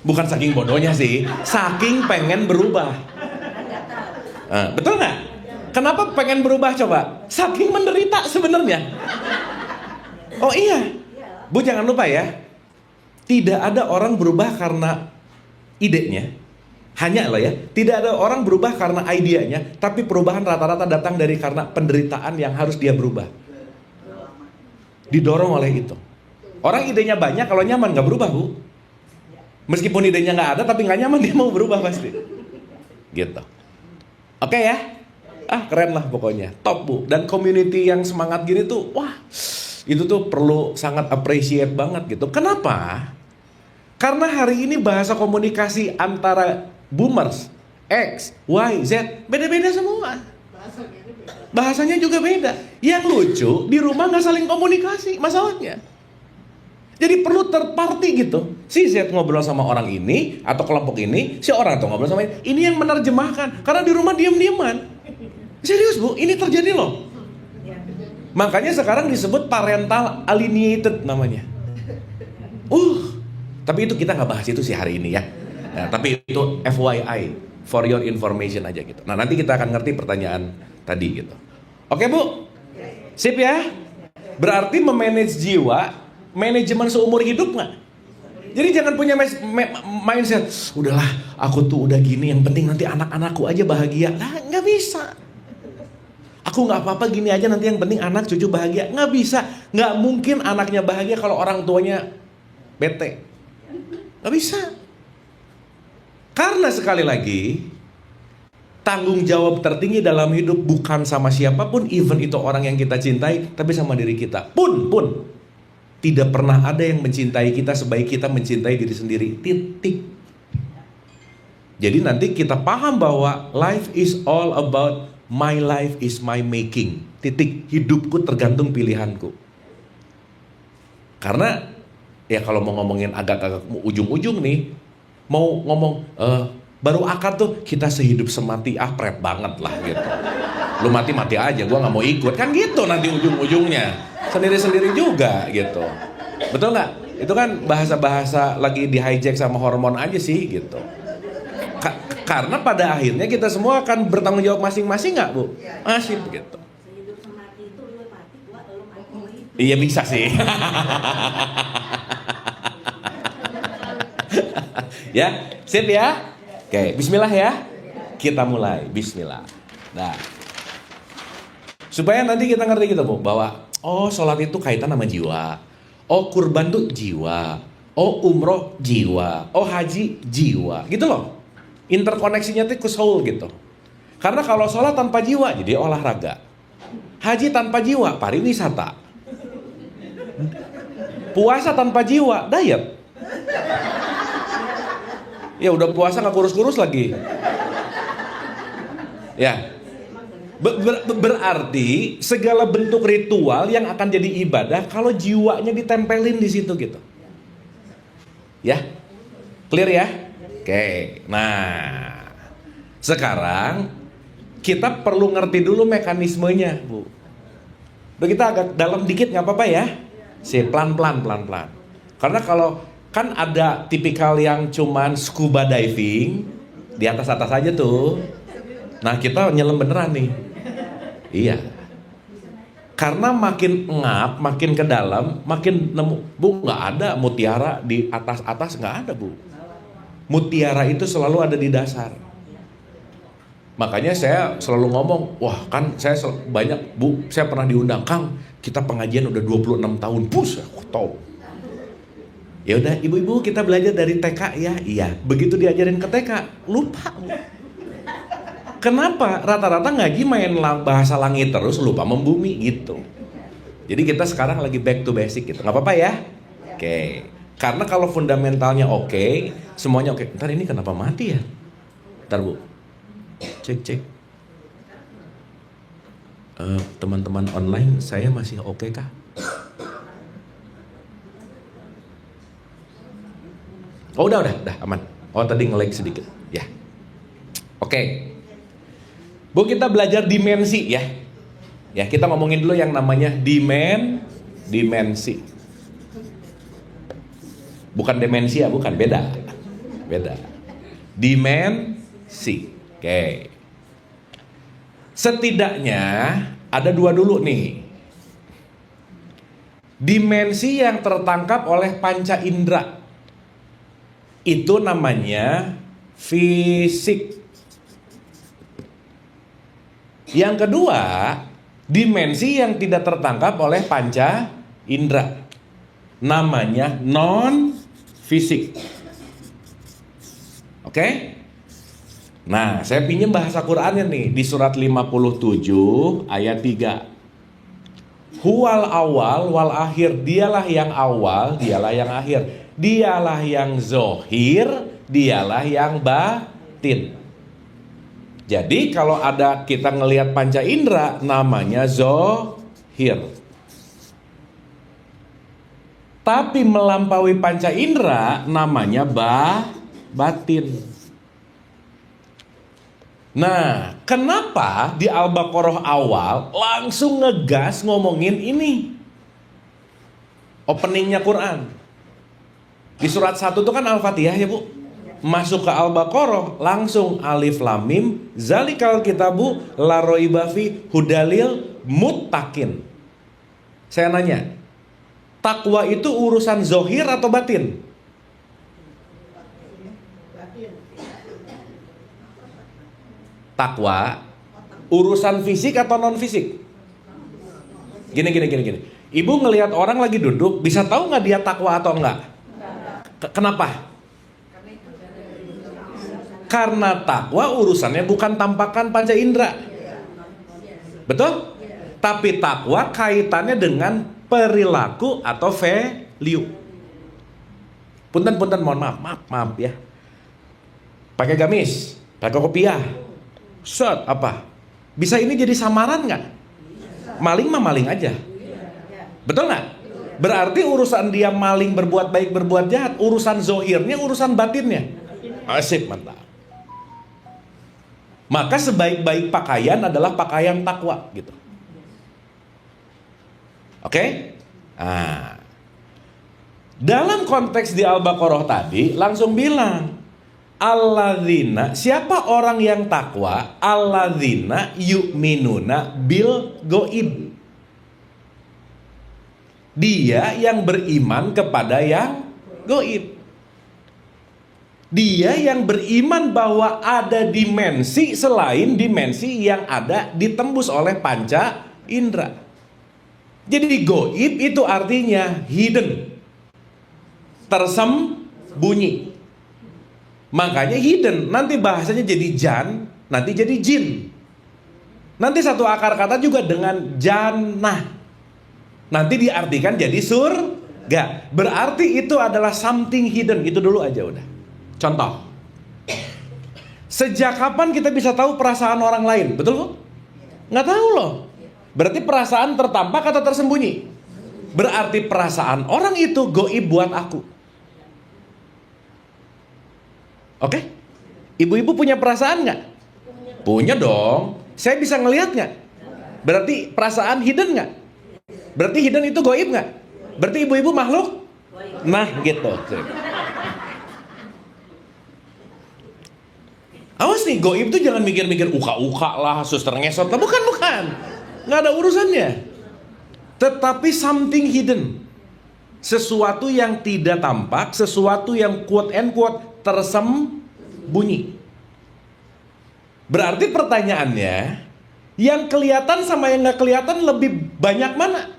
Bukan saking bodohnya sih, saking pengen berubah. Betul gak? Kenapa pengen berubah coba? Saking menderita sebenarnya. Oh iya, Bu jangan lupa ya, tidak ada orang berubah karena idenya. Hanya loh ya, tidak ada orang berubah karena idenya, tapi perubahan rata-rata datang dari karena penderitaan yang harus dia berubah. Didorong oleh itu. Orang idenya banyak, kalau nyaman gak berubah Bu. Meskipun idenya gak ada, tapi gak nyaman dia mau berubah pasti. Gitu. Oke ya? Keren lah pokoknya, top Bu. Dan community yang semangat gini tuh, wah, itu tuh perlu sangat appreciate banget gitu. Kenapa? Karena hari ini bahasa komunikasi antara boomers, X, Y, Z beda-beda semua. Bahasanya juga beda. Yang lucu, di rumah gak saling komunikasi masalahnya. Jadi perlu third party gitu. Si Z ngobrol sama orang ini atau kelompok ini, si orang tuh ngobrol sama ini yang menerjemahkan. Karena di rumah diam-diaman. Serius Bu, ini terjadi loh. Makanya sekarang disebut parental alienated namanya. Tapi itu kita nggak bahas itu sih hari ini ya. Nah, tapi itu FYI, for your information aja gitu. Nah nanti kita akan ngerti pertanyaan tadi gitu. Oke Bu, sip ya. Berarti memanage jiwa, manajemen seumur hidup nggak? Jadi jangan punya mindset, udahlah aku tuh udah gini, yang penting nanti anak-anakku aja bahagia. Lah nggak bisa. Aku nggak apa-apa gini aja, nanti yang penting anak cucu bahagia. Nggak bisa, nggak mungkin anaknya bahagia kalau orang tuanya bete. Nggak bisa. Karena sekali lagi, tanggung jawab tertinggi dalam hidup bukan sama siapapun, even itu orang yang kita cintai, tapi sama diri kita. Pun tidak pernah ada yang mencintai kita sebaik kita mencintai diri sendiri. Titik. Jadi nanti kita paham bahwa life is all about my life is my making. Titik. Hidupku tergantung pilihanku. Karena ya kalau mau ngomongin agak-agak ujung-ujung nih, mau ngomong baru akad tuh kita sehidup semati, pret banget lah gitu. Lu mati aja, gua nggak mau ikut. Kan gitu nanti ujung-ujungnya. Sendiri-sendiri juga gitu. Betul nggak? Itu kan bahasa-bahasa lagi di hijack sama hormon aja sih gitu. Karena pada akhirnya kita semua akan bertanggung jawab masing-masing nggak, Bu? Masih begitu. Sehidup semati itu lu mati, gua lu mati. Iya bisa sih. Ya, sip ya. Oke, bismillah ya. Kita mulai, bismillah. Nah, supaya nanti kita ngerti gitu, Bu, bahwa oh sholat itu kaitan sama jiwa. Oh kurban tuh jiwa. Oh umroh jiwa. Oh haji jiwa. Gitu loh. Interkoneksinya tuh ke soul gitu. Karena kalau sholat tanpa jiwa jadi olahraga. Haji tanpa jiwa pariwisata. Puasa tanpa jiwa diet. Ya udah puasa nggak kurus-kurus lagi. Ya. Berarti segala bentuk ritual yang akan jadi ibadah kalau jiwanya ditempelin di situ gitu. Ya. Clear ya? Oke. Nah, sekarang kita perlu ngerti dulu mekanismenya, Bu. Udah kita agak dalam dikit nggak apa-apa ya? Pelan-pelan. Karena kalau kan ada tipikal yang cuman scuba diving di atas-atas aja tuh. Nah kita nyelam beneran nih. Iya. Karena makin ngap, makin ke dalam, makin nemu. Bu, nggak ada mutiara di atas-atas, nggak ada, Bu. Mutiara itu selalu ada di dasar. Makanya saya selalu ngomong, wah kan saya banyak, Bu, saya pernah diundang, Kang, kita pengajian udah 26 tahun, bus, aku tahu. Ya udah, ibu-ibu kita belajar dari TK ya, iya. Begitu diajarin ke TK, lupa, Bu. Kenapa? Rata-rata ngaji main bahasa langit terus, lupa membumi gitu. Jadi kita sekarang lagi back to basic gitu, nggak apa-apa ya? Oke. Karena kalau fundamentalnya oke, semuanya oke. Ntar ini kenapa mati ya? Ntar, Bu. Cek. Teman-teman online saya masih oke kah? Oh udah aman. Oh tadi nge-lag sedikit ya. Oke. Bu kita belajar dimensi ya. Ya kita ngomongin dulu yang namanya dimensi. Bukan demensia, bukan, beda. Dimensi. Oke. Setidaknya ada dua dulu nih. Dimensi yang tertangkap oleh panca indera itu namanya fisik. Yang kedua, dimensi yang tidak tertangkap oleh panca indera namanya non fisik. Oke? Nah, saya pinjam bahasa Qur'annya nih di surat 57 ayat 3. Huwal awal wal akhir, dialah yang awal, dialah yang akhir. Dialah yang zohir, dialah yang batin. Jadi kalau ada kita ngelihat panca indera namanya zohir. Tapi melampaui panca indera namanya batin. Nah, kenapa di Al-Baqarah awal langsung ngegas ngomongin ini? Openingnya Quran. Di surat 1 itu kan Al-Fatihah ya, Bu. Masuk ke Al-Baqarah langsung alif lam mim zalikal kitabu la raiba fi hudalil muttaqin. Saya nanya, takwa itu urusan zohir atau batin? Takwa urusan fisik atau non fisik? Gini. Ibu ngelihat orang lagi duduk, bisa tahu nggak dia takwa atau enggak? Kenapa? Karena takwa urusannya bukan tampakan panca indera. Betul? Tapi takwa kaitannya dengan perilaku atau value. Punten mohon maaf ya. Pakai gamis, pakai kopiah. Set apa? Bisa ini jadi samaran nggak? Maling mah maling aja. Betul nggak? Berarti urusan dia maling, berbuat baik, berbuat jahat, urusan zohirnya, urusan batinnya. Asik, mantap. Maka sebaik-baik pakaian adalah pakaian takwa gitu. Oke? Nah, dalam konteks di Al-Baqarah tadi langsung bilang alladzina, siapa orang yang takwa? Alladzina yu'minuna bil goib. Dia yang beriman kepada yang goib. Dia yang beriman bahwa ada dimensi selain dimensi yang ada ditembus oleh panca indera. Jadi goib itu artinya hidden, tersembunyi. Makanya hidden, nanti bahasanya jadi jan, nanti jadi jin. Nanti satu akar kata juga dengan jannah, nanti diartikan jadi surga. Berarti itu adalah something hidden. Itu dulu aja udah. Contoh, sejak kapan kita bisa tahu perasaan orang lain? Betul kok? Nggak tahu loh. Berarti perasaan tertampak atau tersembunyi? Berarti perasaan orang itu goib buat aku. Oke? Ibu-ibu punya perasaan nggak? Punya dong. Saya bisa ngelihat nggak? Berarti perasaan hidden nggak? Berarti hidden itu goib nggak? Berarti ibu-ibu makhluk? Nah gitu. Awas nih, goib tuh jangan mikir-mikir uka-uka lah, suster ngesot lah. Bukan. Nggak ada urusannya. Tetapi something hidden. Sesuatu yang tidak tampak, sesuatu yang quote and quote tersembunyi. Berarti pertanyaannya, yang kelihatan sama yang nggak kelihatan lebih banyak mana?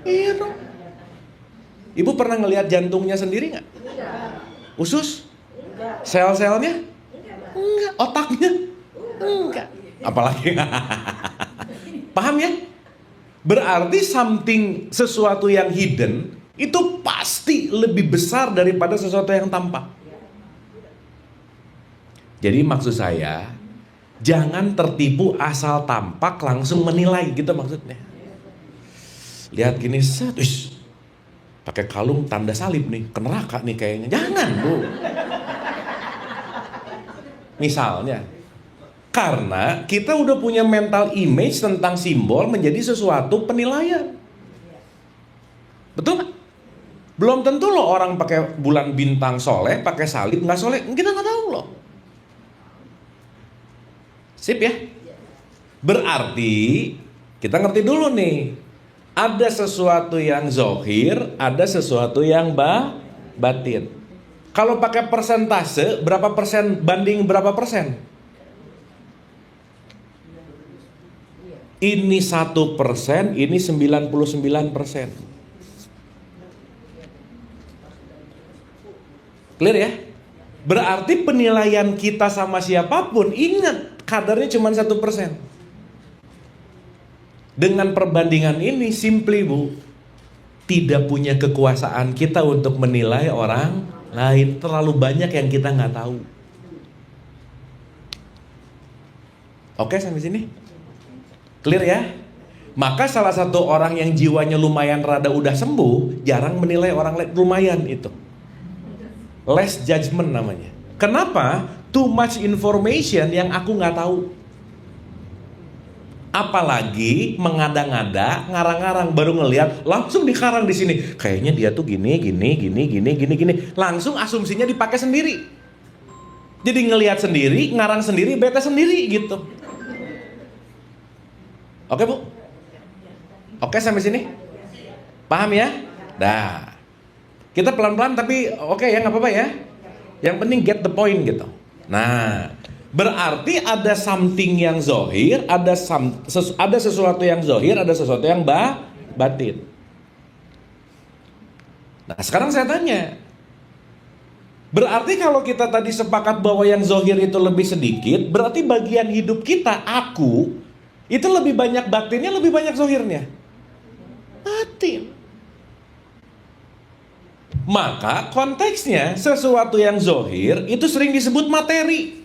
Iya dong. Ibu pernah ngelihat jantungnya sendiri nggak? Usus? Sel-selnya? Enggak. Otaknya? Enggak. Apalagi? Paham ya? Berarti something, sesuatu yang hidden itu pasti lebih besar daripada sesuatu yang tampak. Jadi maksud saya, jangan tertipu asal tampak langsung menilai gitu maksudnya. Lihat gini, set, pakai kalung tanda salib nih, ke neraka nih kayaknya. Jangan, Bu. Misalnya, karena kita udah punya mental image tentang simbol menjadi sesuatu penilaian. Betul nggak? Belum tentu loh orang pakai bulan bintang soleh, pakai salib nggak soleh, kita nggak tahu loh. Sip ya? Berarti kita ngerti dulu nih, ada sesuatu yang zohir, ada sesuatu yang batin. Kalau pakai persentase, berapa persen banding berapa persen? Ini 1%, ini 99%. Clear ya? Berarti penilaian kita sama siapapun, ingat kadarnya cuma 1%. Dengan perbandingan ini, simply Bu, tidak punya kekuasaan kita untuk menilai orang lain. Terlalu banyak yang kita nggak tahu. Oke, sampai sini? Clear ya? Maka salah satu orang yang jiwanya lumayan rada udah sembuh, jarang menilai orang lain. Lumayan itu. Less judgment namanya. Kenapa? Too much information yang aku nggak tahu. Apalagi mengada-ngada, ngarang-ngarang, baru ngelihat langsung dikarang di sini. Kayaknya dia tuh gini. Langsung asumsinya dipakai sendiri. Jadi ngelihat sendiri, ngarang sendiri, bete sendiri gitu. Oke Bu? Oke sampai sini? Paham ya? Dah. Kita pelan-pelan tapi oke ya, nggak apa-apa ya. Yang penting get the point gitu. Nah, berarti ada something yang zohir, ada sesuatu yang zohir, ada sesuatu yang batin. Nah sekarang saya tanya, berarti kalau kita tadi sepakat bahwa yang zohir itu lebih sedikit, berarti bagian hidup kita, aku, itu lebih banyak batinnya, lebih banyak zohirnya? Batin. Maka konteksnya sesuatu yang zohir itu sering disebut materi.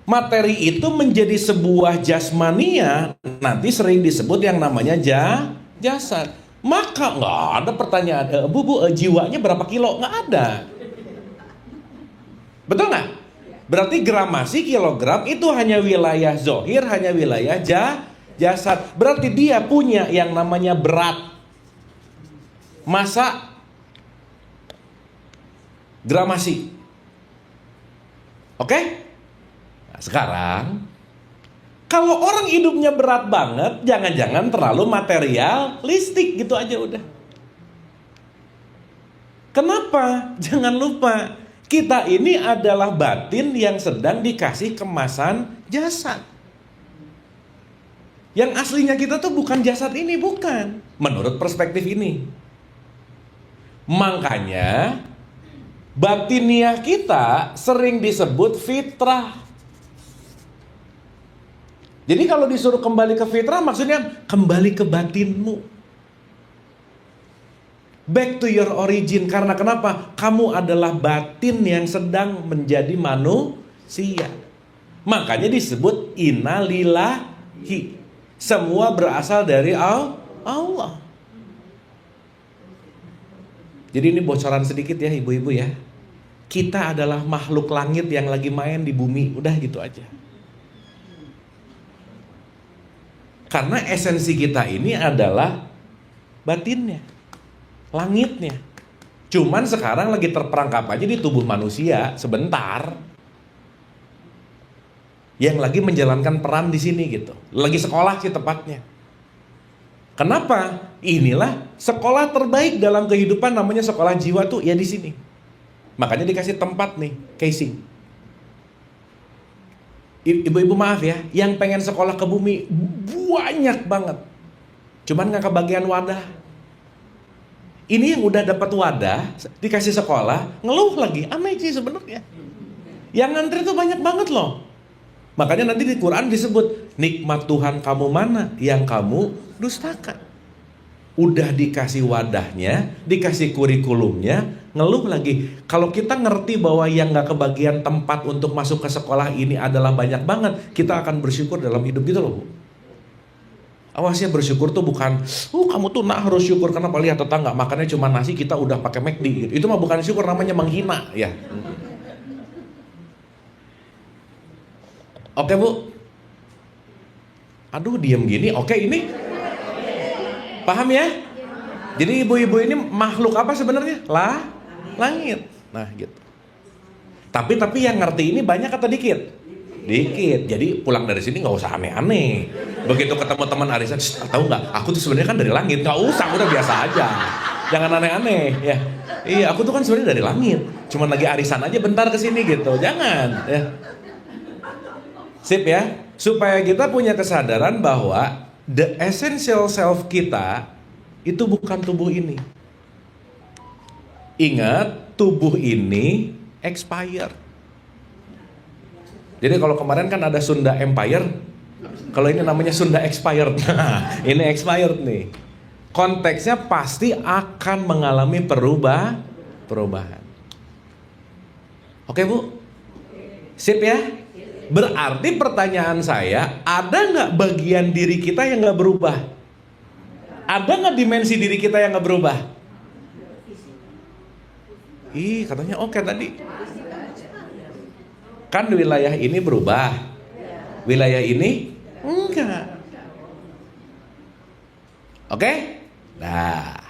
Materi itu menjadi sebuah jasmania, nanti sering disebut yang namanya jasad. Maka nggak ada pertanyaan, Bu, jiwanya berapa kilo? Nggak ada. Betul nggak? Berarti gramasi kilogram itu hanya wilayah zohir, hanya wilayah jasad. Berarti dia punya yang namanya berat, massa, gramasi. Oke? Nah, sekarang kalau orang hidupnya berat banget, jangan-jangan terlalu materialistik gitu aja udah. Kenapa? Jangan lupa, kita ini adalah batin yang sedang dikasih kemasan jasad. Yang aslinya kita tuh bukan jasad ini, bukan. Menurut perspektif ini. Makanya batiniah kita sering disebut fitrah. Jadi kalau disuruh kembali ke fitrah, maksudnya kembali ke batinmu. Back to your origin. Karena kenapa? Kamu adalah batin yang sedang menjadi manusia. Makanya disebut innalillahi. Semua berasal dari Allah. Jadi ini bocoran sedikit ya ibu-ibu ya. Kita adalah makhluk langit yang lagi main di bumi. Udah gitu aja. Karena esensi kita ini adalah batinnya, langitnya. Cuman sekarang lagi terperangkap aja di tubuh manusia sebentar. Yang lagi menjalankan peran di sini gitu. Lagi sekolah sih tepatnya. Kenapa? Inilah sekolah terbaik dalam kehidupan, namanya sekolah jiwa tuh ya di sini. Makanya dikasih tempat nih, casing. Ibu-ibu maaf ya, yang pengen sekolah ke bumi banyak banget. Cuman nggak kebagian wadah. Ini yang udah dapat wadah, dikasih sekolah, ngeluh lagi. Aneh sih sebenarnya. Yang ngantri tuh banyak banget loh. Makanya nanti di Quran disebut, nikmat Tuhan kamu mana yang kamu dustakan. Udah dikasih wadahnya, dikasih kurikulumnya, ngeluh lagi. Kalau kita ngerti bahwa yang gak kebagian tempat untuk masuk ke sekolah ini adalah banyak banget, kita akan bersyukur dalam hidup gitu loh Bu. Awasnya bersyukur tuh bukan, kamu tuh harus syukur karena lihat tetangga makannya cuma nasi, kita udah pakai McD gitu. Itu mah bukan syukur, namanya menghina ya. Oke Bu. Aduh diem gini, oke ini paham ya? Jadi ibu-ibu ini makhluk apa sebenarnya? Langit. Nah gitu. Tapi yang ngerti ini banyak atau dikit? Dikit. Jadi pulang dari sini nggak usah aneh-aneh. Begitu ketemu teman arisan, tahu nggak? Aku tuh sebenarnya kan dari langit. Nggak usah, udah biasa aja. Jangan aneh-aneh ya. Iya, aku tuh kan sebenarnya dari langit. Cuman lagi arisan aja bentar ke sini gitu. Jangan ya. Sip ya. Supaya kita punya kesadaran bahwa the essential self kita itu bukan tubuh ini. Ingat, tubuh ini expired. Jadi kalau kemarin kan ada Sunda Empire, kalau ini namanya Sunda expired. Nah, ini expired nih. Konteksnya pasti akan mengalami perubahan. Oke Bu? Sip ya? Berarti pertanyaan saya, ada nggak bagian diri kita yang nggak berubah? Ada nggak dimensi diri kita yang nggak berubah? Ih, katanya oke tadi. Kan wilayah ini berubah, wilayah ini enggak. Oke? Nah,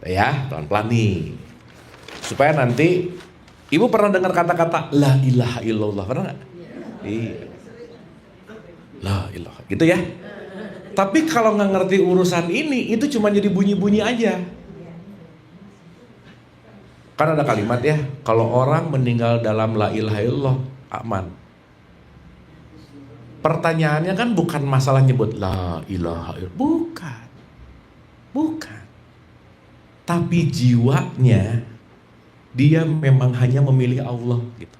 ya pelan-pelan nih. Supaya nanti, ibu pernah dengar kata-kata la ilaha illallah, pernah nggak? Iya. La ilaha, gitu ya. Tapi kalau nggak ngerti urusan ini, itu cuma jadi bunyi-bunyi aja. Kan ada kalimat ya, kalau orang meninggal dalam la ilaha illallah, aman. Pertanyaannya kan bukan masalah nyebut la ilaha illallah, bukan. Tapi jiwanya, dia memang hanya memilih Allah gitu.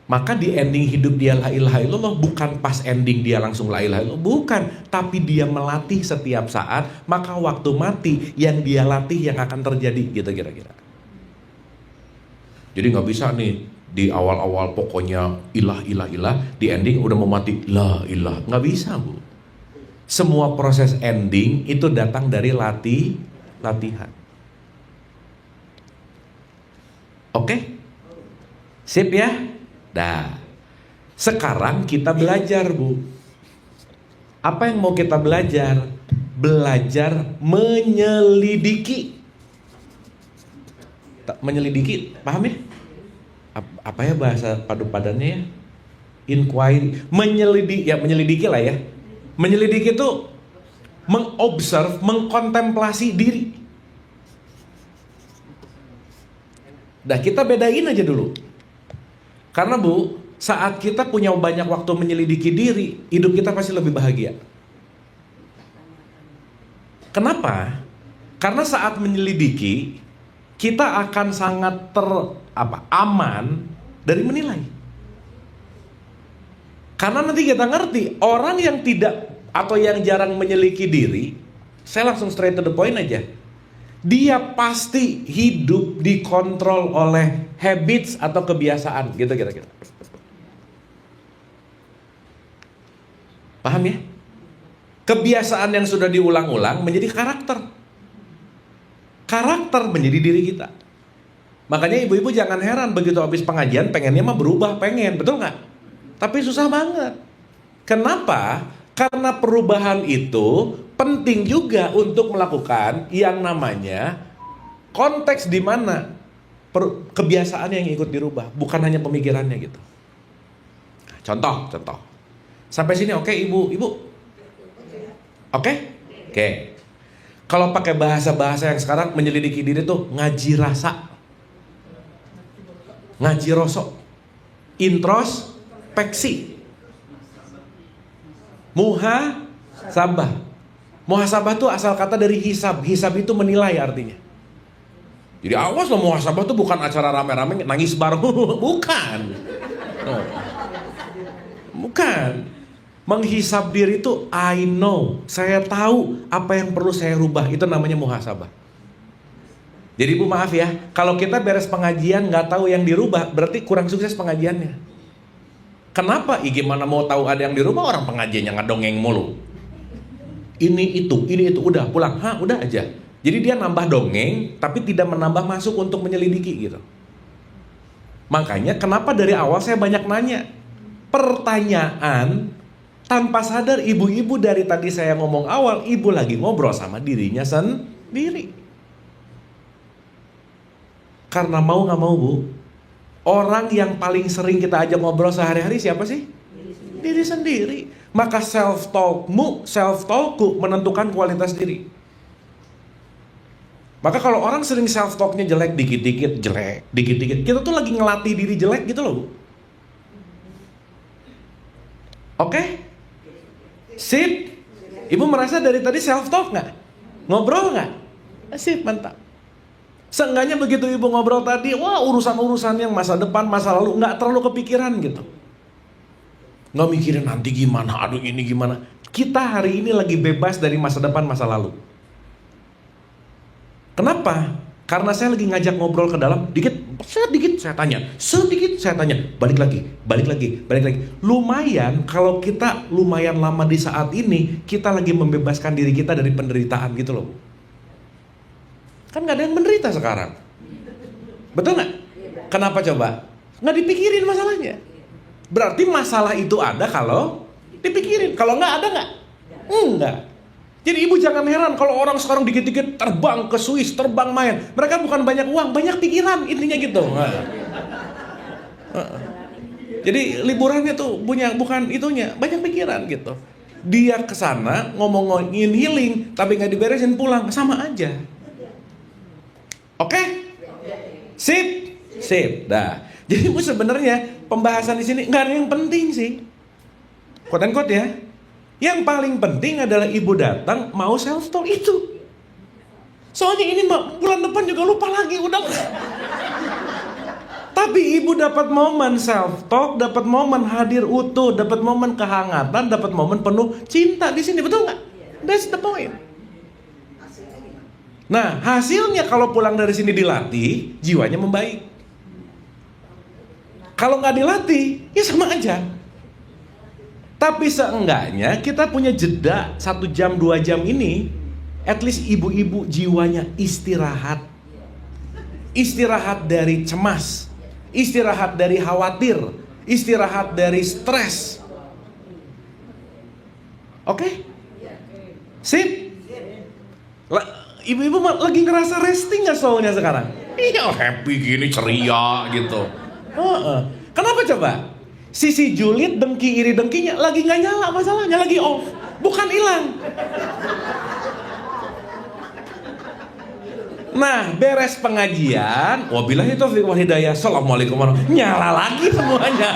Maka di ending hidup dia la ilaha illallah, bukan pas ending dia langsung la ilaha illallah, bukan. Tapi dia melatih setiap saat, maka waktu mati yang dia latih yang akan terjadi gitu kira-kira. Jadi gak bisa nih di awal-awal pokoknya ilah, di ending udah mau mati la ilah, gak bisa Bu. Semua proses ending itu datang dari latihan. Oke? Sip ya? Dah. Sekarang kita belajar, Bu. Apa yang mau kita belajar? Belajar menyelidiki. Menyelidiki, paham ya? Apa ya bahasa padu-padannya ya? Inquiry, menyelidiki lah ya. Menyelidiki itu mengobserve, mengkontemplasi diri. Dah, kita bedain aja dulu. Karena Bu, saat kita punya banyak waktu menyelidiki diri, hidup kita pasti lebih bahagia. Kenapa? Karena saat menyelidiki, kita akan sangat aman dari menilai. Karena nanti kita ngerti, orang yang tidak atau yang jarang menyelidiki diri, saya langsung straight to the point aja. Dia pasti hidup dikontrol oleh habits atau kebiasaan, gitu kira-kira. Paham ya? Kebiasaan yang sudah diulang-ulang menjadi karakter. Karakter menjadi diri kita. Makanya ibu-ibu jangan heran begitu habis pengajian pengennya mah berubah, pengen, betul nggak? Tapi susah banget. Kenapa? Karena perubahan itu penting juga untuk melakukan yang namanya konteks di mana kebiasaan yang ikut dirubah, bukan hanya pemikirannya gitu. Contoh. Sampai sini oke, Ibu? Oke? Oke. Kalau pakai bahasa-bahasa yang sekarang menyelidiki diri tuh ngaji rasa. Ngaji rosok. Introspeksi. Muhasabah. Muhasabah tuh asal kata dari hisab. Hisab itu menilai artinya. Jadi awas loh, muhasabah tuh bukan acara rame-rame nangis bareng. Bukan. Bukan. Menghisab diri itu I know, saya tahu apa yang perlu saya rubah, itu namanya muhasabah. Jadi Bu maaf ya, kalau kita beres pengajian nggak tahu yang dirubah, berarti kurang sukses pengajiannya. Kenapa? Gimana mau tahu ada yang dirubah, orang pengajiannya ngedongeng mulu. Ini itu, udah pulang, udah aja. Jadi dia nambah dongeng, tapi tidak menambah masuk untuk menyelidiki gitu. Makanya kenapa dari awal saya banyak nanya pertanyaan. Tanpa sadar ibu-ibu dari tadi saya ngomong awal, ibu lagi ngobrol sama dirinya sendiri. Karena mau gak mau Bu, orang yang paling sering kita ajak ngobrol sehari-hari siapa sih? Diri sendiri. Maka self-talkku menentukan kualitas diri. Maka kalau orang sering self-talknya jelek, dikit-dikit jelek, dikit-dikit, kita tuh lagi ngelatih diri jelek gitu loh Bu. Oke? Sip. Ibu merasa dari tadi self-talk gak? Ngobrol gak? Sip, mantap. Seenggaknya begitu ibu ngobrol tadi, wah urusan-urusan yang masa depan, masa lalu gak terlalu kepikiran gitu. Gak mikirin nanti gimana, aduh ini gimana. Kita hari ini lagi bebas dari masa depan, masa lalu. Kenapa? Karena saya lagi ngajak ngobrol ke dalam, sedikit saya tanya, balik lagi. Lumayan, kalau kita lumayan lama di saat ini, kita lagi membebaskan diri kita dari penderitaan gitu loh. Kan gak ada yang menderita sekarang. Betul gak? Kenapa coba? Gak dipikirin masalahnya. Berarti masalah itu ada kalau dipikirin. Kalau gak ada gak? Enggak. Jadi ibu jangan heran kalau orang sekarang dikit-dikit terbang ke Swiss, terbang main. Mereka bukan banyak uang, banyak pikiran, intinya gitu. Jadi liburannya tuh bukan itunya, banyak pikiran gitu. Dia kesana ngomongin healing, tapi nggak diberesin pulang, sama aja. Oke? Sip. Dah. Jadi bu sebenarnya pembahasan di sini nggak ada yang penting sih. Quote and quote ya. Yang paling penting adalah ibu datang mau self talk itu. Soalnya ini bulan depan juga lupa lagi udah. Tapi ibu dapat momen self talk, dapat momen hadir utuh, dapat momen kehangatan, dapat momen penuh cinta di sini, betul nggak? That's the point. Nah hasilnya kalau pulang dari sini dilatih, jiwanya membaik. Kalau nggak dilatih, ya sama aja. Tapi seenggaknya kita punya jeda 1 jam 2 jam ini, at least ibu-ibu jiwanya istirahat. Istirahat dari cemas, istirahat dari khawatir, istirahat dari stres. Oke? Sip? Ibu-ibu lagi ngerasa resting gak soalnya sekarang? Iya, happy gini, ceria gitu. Kenapa coba? Sisi julid, dengki, iri dengkinya lagi gak nyala masalahnya, lagi off, bukan hilang. Nah, beres pengajian, wabillahi taufiq wal hidayah, assalamualaikum warahmatullahi wabarakatuh, nyala lagi semuanya.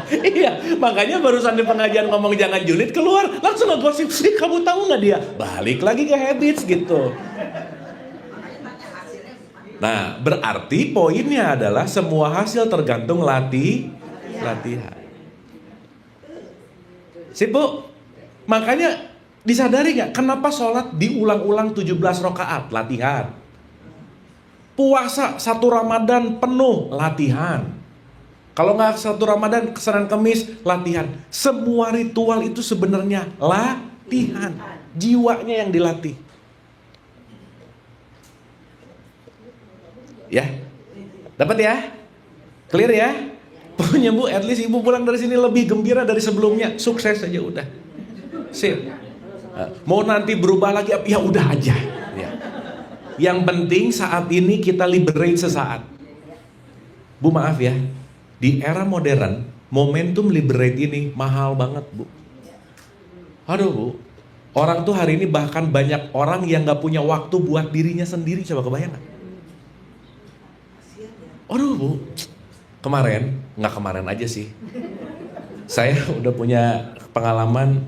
Iya, makanya barusan di pengajian ngomong jangan julid, keluar langsung ngegosip, sih kamu tahu nggak dia? Balik lagi ke habits gitu. Nah, berarti poinnya adalah semua hasil tergantung latihan. Sip, Bu? Makanya disadari nggak kenapa sholat diulang-ulang 17 rakaat? Latihan. Puasa 1 Ramadan penuh, latihan. Kalau nggak 1 Ramadan, Senin Kemis, latihan. Semua ritual itu sebenarnya latihan. Jiwanya yang dilatih. Ya, dapat ya? Clear ya? Pokoknya Bu, at least ibu pulang dari sini lebih gembira dari sebelumnya. Sukses aja udah. Sip. Mau nanti berubah lagi, ya udah aja. Ya. Yang penting saat ini kita liberate sesaat. Bu maaf ya, di era modern momentum liberate ini mahal banget Bu. Aduh Bu, orang tuh hari ini bahkan banyak orang yang gak punya waktu buat dirinya sendiri. Coba kebayang gak? Aduh Bu, nggak kemarin aja sih. Saya udah punya pengalaman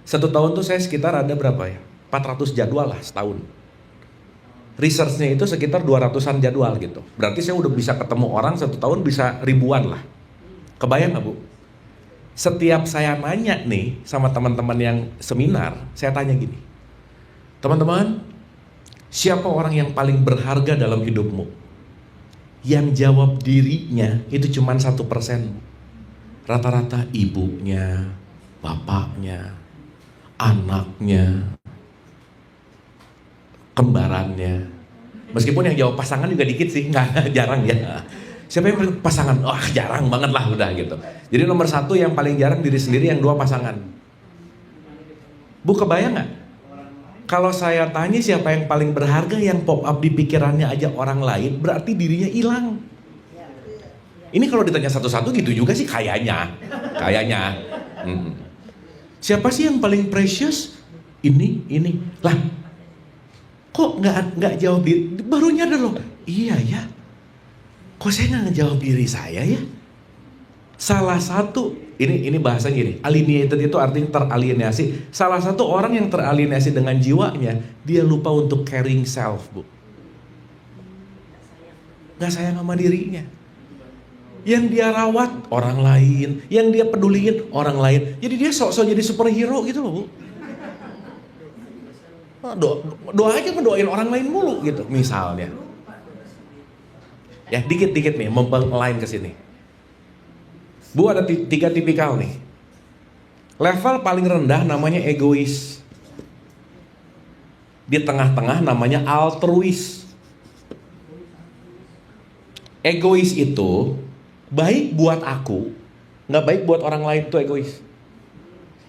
1 tahun tuh saya sekitar ada berapa ya? 400 jadwal lah setahun. Researchnya itu sekitar 200-an jadwal gitu. Berarti saya udah bisa ketemu orang 1 tahun bisa ribuan lah. Kebayang gak Bu? Setiap saya nanya nih sama teman-teman yang seminar, saya tanya gini. Teman-teman, siapa orang yang paling berharga dalam hidupmu? Yang jawab dirinya itu cuma 1%. Rata-rata ibunya, bapaknya, anaknya, kembarannya. Meskipun yang jawab pasangan juga dikit sih, nggak jarang ya. Siapa yang pasangan? Wah jarang banget lah udah gitu. Jadi nomor 1 yang paling jarang diri sendiri, yang 2 pasangan. Bu kebayang nggak? Kalau saya tanya siapa yang paling berharga, yang pop up di pikirannya aja orang lain, berarti dirinya hilang. Ini kalau ditanya satu-satu gitu juga sih kayaknya. Siapa sih yang paling precious? Ini. Lah, kok nggak jawab diri? Baru nyadar loh. Iya ya. Kok saya nggak ngejawab diri saya ya? Salah satu, ini bahasanya gini, alienated itu artinya teralienasi. Salah satu orang yang teralienasi dengan jiwanya, dia lupa untuk caring self, Bu. Gak sayang sama dirinya. Yang dia rawat orang lain, yang dia peduliin orang lain. Jadi dia sok-sok jadi superhero gitu loh, Bu. Doa aja ngedoain orang lain mulu gitu, misalnya. Ya, dikit-dikit nih, lain ke sini. Bu, ada 3 tipikal nih. Level paling rendah namanya egois. Di tengah-tengah namanya altruis. Egois itu baik buat aku, nggak baik buat orang lain, tuh egois.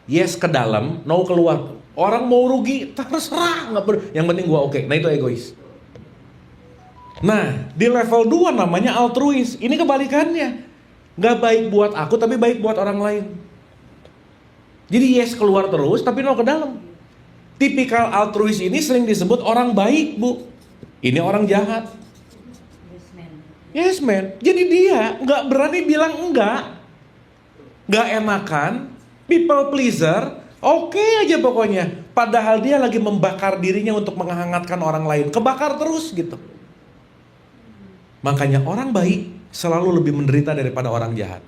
Yes ke dalam, no keluar. Orang mau rugi terserah, yang penting gua oke. Nah itu egois. Nah di level 2 namanya altruis. Ini kebalikannya. Gak baik buat aku tapi baik buat orang lain. Jadi yes keluar terus tapi no ke dalam. Tipikal altruis ini sering disebut orang baik, Bu. Ini orang jahat. Yes man. Jadi dia gak berani bilang enggak. Gak enakan, people pleaser, oke aja pokoknya. Padahal dia lagi membakar dirinya untuk menghangatkan orang lain. Kebakar terus gitu. Makanya orang baik selalu lebih menderita daripada orang jahat.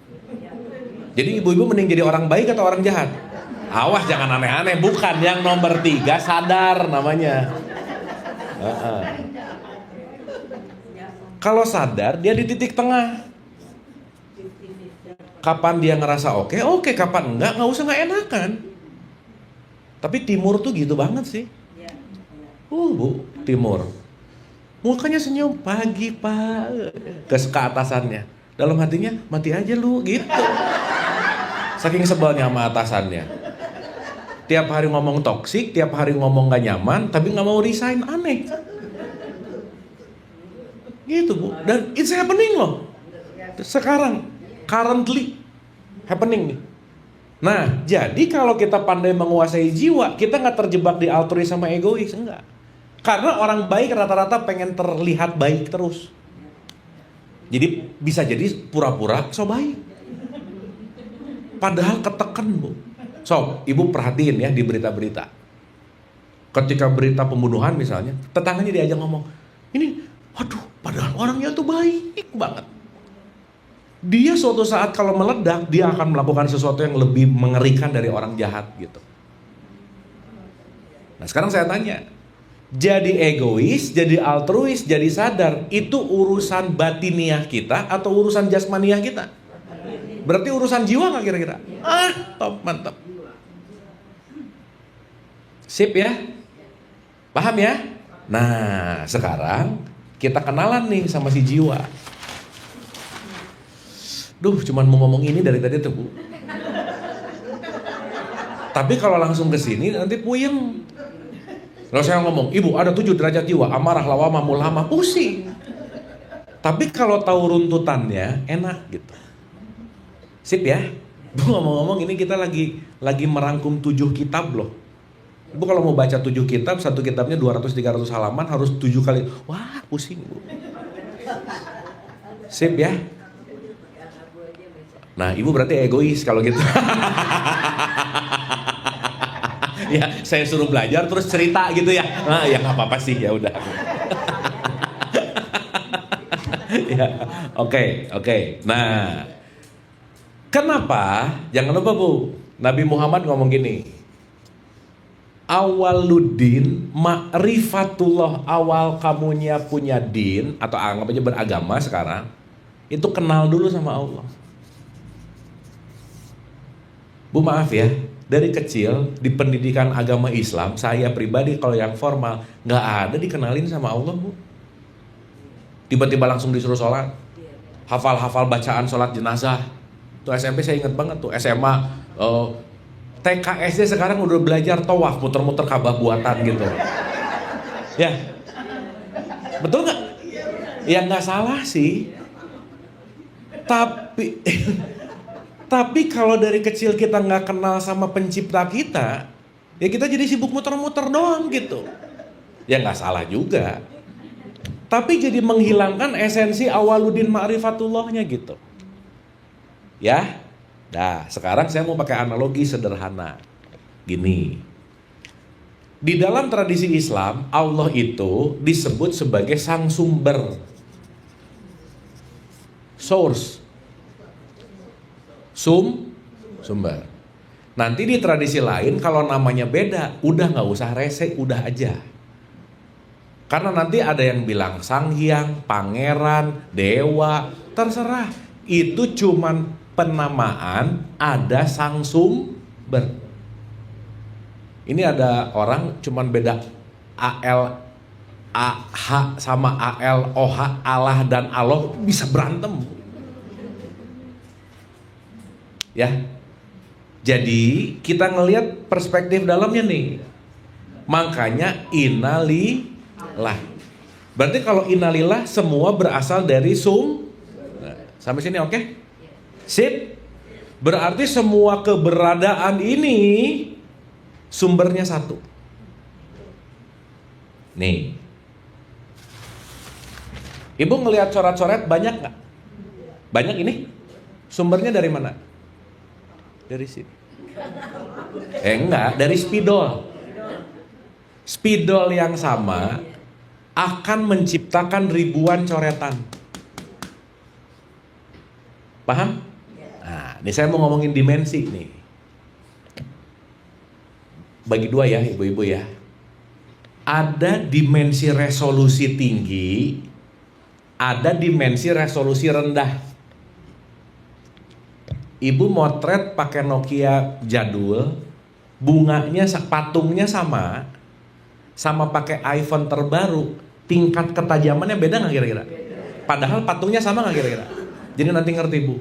Jadi ibu-ibu mending jadi orang baik atau orang jahat? Awas jangan aneh-aneh. Bukan, yang nomor 3 sadar namanya. Kalau sadar dia di titik tengah. Kapan dia ngerasa oke, kapan enggak usah nggak enakan. Tapi timur tuh gitu banget sih. Bu, timur. Mukanya senyum, pagi pak, ke atasannya. Dalam hatinya, mati aja lu, gitu. Saking sebelnya sama atasannya. Tiap hari ngomong toksik, tiap hari ngomong gak nyaman, tapi gak mau resign, aneh. Gitu Bu, dan it's happening loh. Sekarang, currently happening nih. Nah, jadi kalau kita pandai menguasai jiwa, kita gak terjebak di altruis sama egois, enggak. Karena orang baik rata-rata pengen terlihat baik terus. Jadi bisa jadi pura-pura so baik. Padahal ketekan Bu. So, ibu perhatiin ya di berita-berita. Ketika berita pembunuhan misalnya, tetangganya diajak ngomong, ini, waduh, padahal orangnya tuh baik banget. Dia suatu saat kalau meledak, dia akan melakukan sesuatu yang lebih mengerikan dari orang jahat gitu. Nah sekarang saya tanya, jadi egois, jadi altruis, jadi sadar, itu urusan batiniah kita atau urusan jasmaniah kita? Berarti urusan jiwa nggak kira-kira? Top, mantap. Sip ya? Paham ya? Nah, sekarang kita kenalan nih sama si jiwa. Duh, cuman mau ngomong ini dari tadi tuh Bu. Tapi kalau langsung ke sini nanti puyeng. Kalau saya ngomong, Ibu ada 7 derajat jiwa, amarah, lawamah, mulhamah, pusing. Tapi kalau tahu runtutannya, enak gitu. Sip ya? Bu ngomong-ngomong ini kita lagi merangkum 7 kitab loh. Ibu kalau mau baca 7 kitab, satu kitabnya 200-300 halaman, harus 7 kali. Wah, pusing Bu. Sip ya? Nah, ibu berarti egois kalau gitu. Ya, saya suruh belajar terus cerita gitu ya. Nah, ya nggak apa-apa sih, ya udah. Ya, oke. Nah, kenapa? Jangan lupa Bu, Nabi Muhammad ngomong gini. Awaluddin ma'rifatullah, awal kamunya punya din atau anggap aja beragama sekarang, itu kenal dulu sama Allah. Bu maaf ya, dari kecil di pendidikan agama Islam, saya pribadi kalau yang formal nggak ada dikenalin sama Allah Bu. Tiba-tiba langsung disuruh sholat, hafal-hafal bacaan sholat jenazah. Tuh SMP saya ingat banget tuh, SMA, TK SD sekarang udah belajar tawaf, muter-muter Ka'bah buatan gitu. Ya, betul nggak? Ya nggak salah sih, tapi kalau dari kecil kita nggak kenal sama pencipta kita, ya kita jadi sibuk muter-muter doang gitu. Ya nggak salah juga. Tapi jadi menghilangkan esensi awaluddin ma'rifatullahnya gitu. Ya, nah sekarang saya mau pakai analogi sederhana. Gini, di dalam tradisi Islam, Allah itu disebut sebagai sang sumber, source. Sumber. Nanti di tradisi lain kalau namanya beda, udah nggak usah rese, udah aja. Karena nanti ada yang bilang sang hyang, pangeran, dewa, terserah. Itu cuman penamaan, ada sang sumber. Ini ada orang cuman beda AH sama ALOH, Allah dan Allah bisa berantem. Ya, jadi kita ngelihat perspektif dalamnya nih. Makanya innalillah. Berarti kalau innalillah semua berasal dari Nah, sampai sini oke? Sip. Berarti semua keberadaan ini sumbernya satu. Nih, Ibu ngelihat coret-coret banyak nggak? Banyak ini? Sumbernya dari mana? Dari sini. Enggak, dari spidol. Spidol yang sama akan menciptakan ribuan coretan. Paham? Nah, ini saya mau ngomongin dimensi nih. Bagi 2 ya, ibu-ibu ya. Ada dimensi resolusi tinggi, ada dimensi resolusi rendah. Ibu motret pakai Nokia jadul, bunganya, patungnya sama pakai iPhone terbaru, tingkat ketajamannya beda nggak kira-kira? Padahal patungnya sama nggak kira-kira? Jadi nanti ngerti Bu,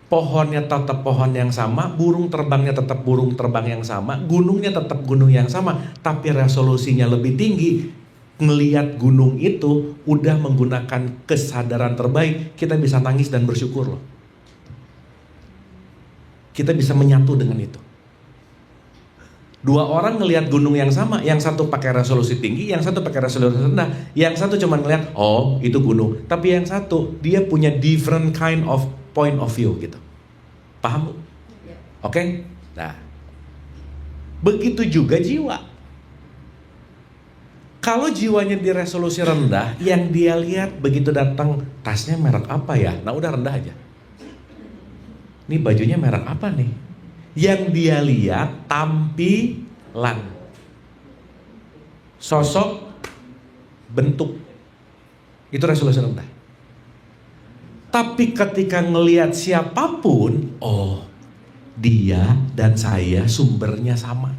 pohonnya tetap pohon yang sama, burung terbangnya tetap burung terbang yang sama, gunungnya tetap gunung yang sama, tapi resolusinya lebih tinggi. Ngelihat gunung itu udah menggunakan kesadaran terbaik, kita bisa nangis dan bersyukur loh. Kita bisa menyatu dengan itu. Dua orang ngelihat gunung yang sama, yang satu pakai resolusi tinggi, yang satu pakai resolusi rendah. Yang satu cuma ngelihat, oh itu gunung. Tapi yang satu dia punya different kind of point of view gitu. Paham Bu? Oke? Nah, begitu juga jiwa. Kalau jiwanya di resolusi rendah, yang dia lihat begitu datang, tasnya merek apa ya? Nah udah rendah aja. Ini bajunya merek apa nih? Yang dia lihat tampilan, sosok, bentuk. Itu resolusi rendah. Tapi ketika ngelihat siapapun, oh dia dan saya sumbernya sama.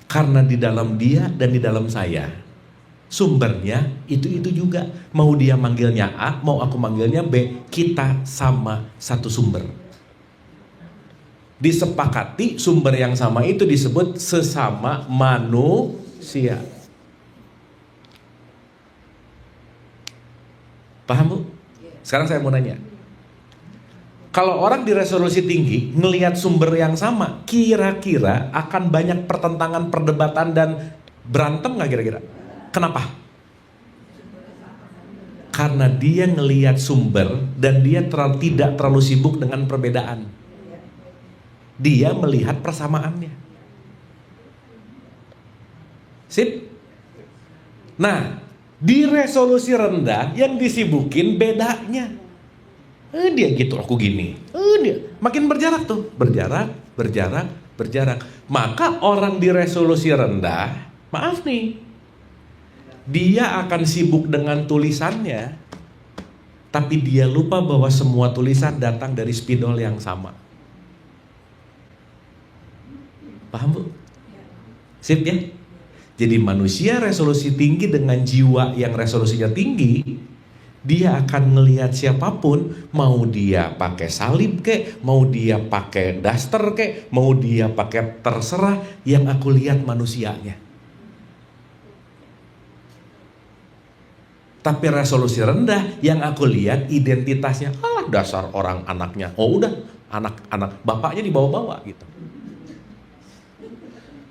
Karena di dalam dia dan di dalam saya, sumbernya itu juga. Mau dia manggilnya A, mau aku manggilnya B, kita sama satu sumber. Disepakati sumber yang sama itu disebut sesama manusia. Paham Bu? Sekarang saya mau nanya. Kalau orang di resolusi tinggi ngelihat sumber yang sama, kira-kira akan banyak pertentangan, perdebatan dan berantem nggak kira-kira? Kenapa? Karena dia ngelihat sumber dan dia tidak terlalu sibuk dengan perbedaan. Dia melihat persamaannya. Sip? Nah, di resolusi rendah yang disibukin bedanya. Dia gitu, aku gini. Dia makin berjarak tuh, berjarak. Maka orang di resolusi rendah, maaf nih, dia akan sibuk dengan tulisannya, tapi dia lupa bahwa semua tulisan datang dari spidol yang sama. Paham Bu? Sip ya? Jadi manusia resolusi tinggi dengan jiwa yang resolusinya tinggi, dia akan ngelihat siapapun, mau dia pakai salib kek, mau dia pakai daster kek, mau dia pakai terserah, yang aku lihat manusianya. Tapi resolusi rendah yang aku lihat identitasnya, dasar orang anaknya. Oh udah, anak bapaknya dibawa-bawa gitu.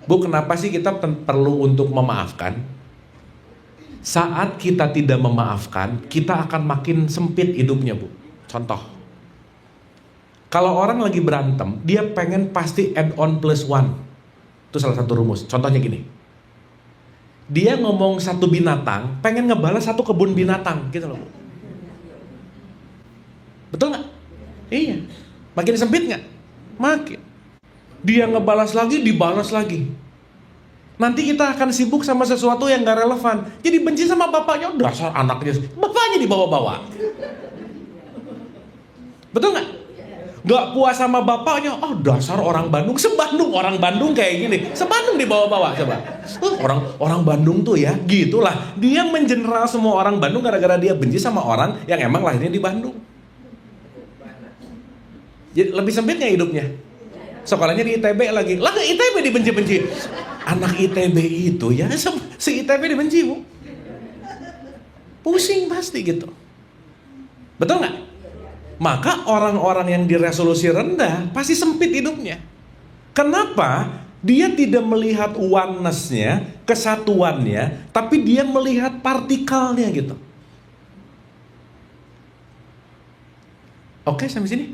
Bu, kenapa sih kita perlu untuk memaafkan? Saat kita tidak memaafkan, kita akan makin sempit hidupnya Bu. Contoh, kalau orang lagi berantem, dia pengen pasti add on plus one. Itu salah satu rumus. Contohnya gini, dia ngomong satu binatang, pengen ngebalas satu kebun binatang gitu loh Bu. Betul gak? Iya. Makin sempit gak? Makin. Dia ngebalas lagi, dibalas lagi. Nanti kita akan sibuk sama sesuatu yang gak relevan. Jadi benci sama bapaknya, dasar anaknya, bapaknya dibawa-bawa. Betul gak? Gak puas sama bapaknya, dasar orang Bandung, se-Bandung orang Bandung kayak gini, se-Bandung dibawa-bawa coba. Orang Bandung tuh ya, gitulah. Dia mengeneral semua orang Bandung gara-gara dia benci sama orang yang emang lahirnya di Bandung. Jadi lebih sempit gak hidupnya? Sekolahnya di ITB lagi, lah ITB dibenci-benci. Anak ITB itu ya, si ITB dibenci Bu. Pusing pasti gitu. Betul gak? Maka orang-orang yang di resolusi rendah pasti sempit hidupnya. Kenapa? Dia tidak melihat oneness-nya, kesatuannya, tapi dia melihat partikelnya gitu. Oke, sampai sini?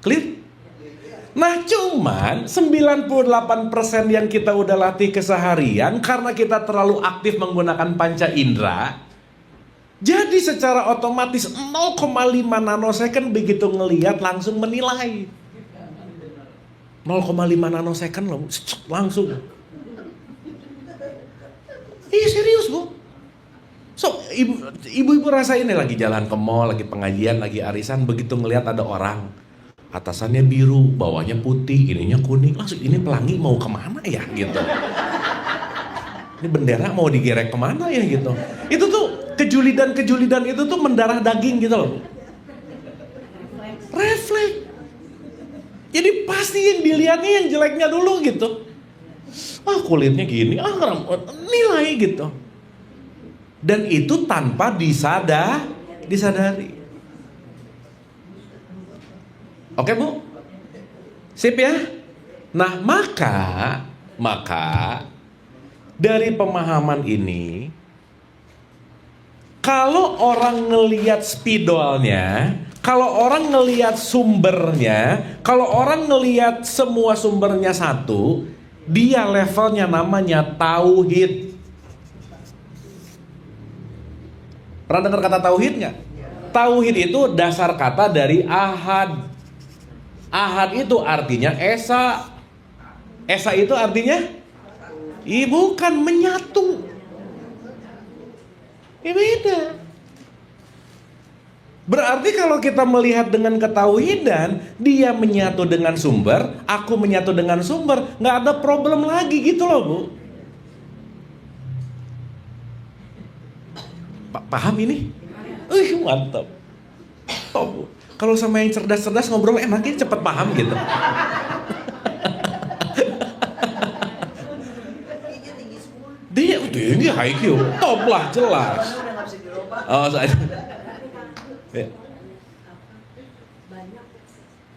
Clear? Nah cuman 98% yang kita udah latih keseharian, karena kita terlalu aktif menggunakan panca indera, jadi secara otomatis 0,5 nanosecond begitu ngelihat langsung menilai. 0,5 nanosecond loh, langsung. Iya serius Bu. So ibu-ibu rasain nih, lagi jalan ke mall, lagi pengajian, lagi arisan, begitu ngelihat ada orang atasannya biru, bawahnya putih, ininya kuning, langsung ini pelangi mau kemana ya gitu. Ini bendera mau digerek kemana ya gitu. Itu tuh kejulidan itu tuh mendarah daging gitu loh. Refleks. Jadi pasti yang dilihatnya yang jeleknya dulu gitu. Kulitnya gini, nilai gitu. Dan itu tanpa disadari. Oke Bu? Sip ya? Nah maka dari pemahaman ini, kalau orang ngelihat spidolnya, kalau orang ngelihat sumbernya, kalau orang ngelihat semua sumbernya satu, dia levelnya namanya tauhid. Pernah dengar kata tauhid nggak? Tauhid itu dasar kata dari ahad. Ahad itu artinya esa. Esa itu artinya bukan menyatu. Ini beda. Berarti kalau kita melihat dengan ketauhidan, dia menyatu dengan sumber, aku menyatu dengan sumber, nggak ada problem lagi gitu loh Bu. Paham ini? Mantap. Top Bu. Kalau sama yang cerdas-cerdas ngobrol makin cepet paham gitu. Dia tinggi IQ, top lah jelas. Saya. Ya. Banyak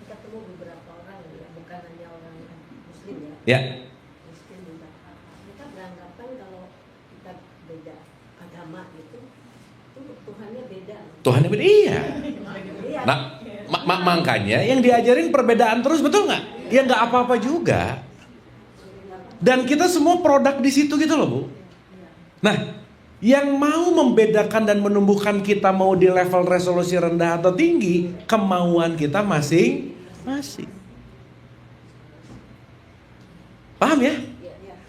ketemu beberapa orang ya, bukan hanya orang Muslim ya. Ya. Muslim juga. Kita beranggapan kalau kita beda agama itu Tuhannya beda. Tuhannya beda, iya. Nah, makanya yang diajarin perbedaan terus, betul nggak? Ya nggak apa-apa juga. Dan kita semua produk di situ gitu loh Bu. Nah, yang mau membedakan dan menumbuhkan kita mau di level resolusi rendah atau tinggi, kemauan kita masing-masing. Paham ya?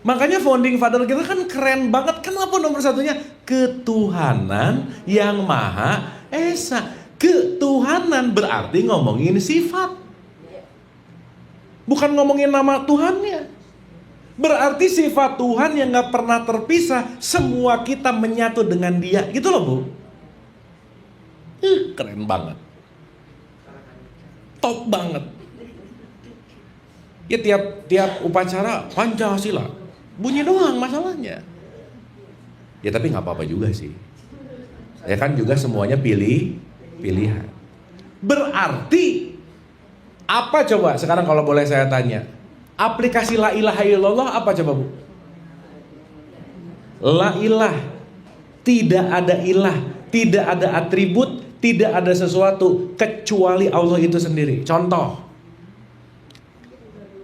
Makanya founding father kita kan keren banget. Kenapa nomor satunya? Ketuhanan yang Maha Esa. Ketuhanan berarti ngomongin sifat, bukan ngomongin nama Tuhannya. Berarti sifat Tuhan yang gak pernah terpisah, semua kita menyatu dengan Dia, gitu loh Bu. Keren banget, top banget. Ya tiap upacara Pancasila bunyi doang masalahnya. Ya tapi nggak apa-apa juga sih. Ya kan juga semuanya pilihan. Berarti apa coba sekarang kalau boleh saya tanya? Aplikasi la ilaha illallah apa coba Bu? La ilah. Tidak ada ilah, tidak ada atribut, tidak ada sesuatu kecuali Allah itu sendiri. Contoh.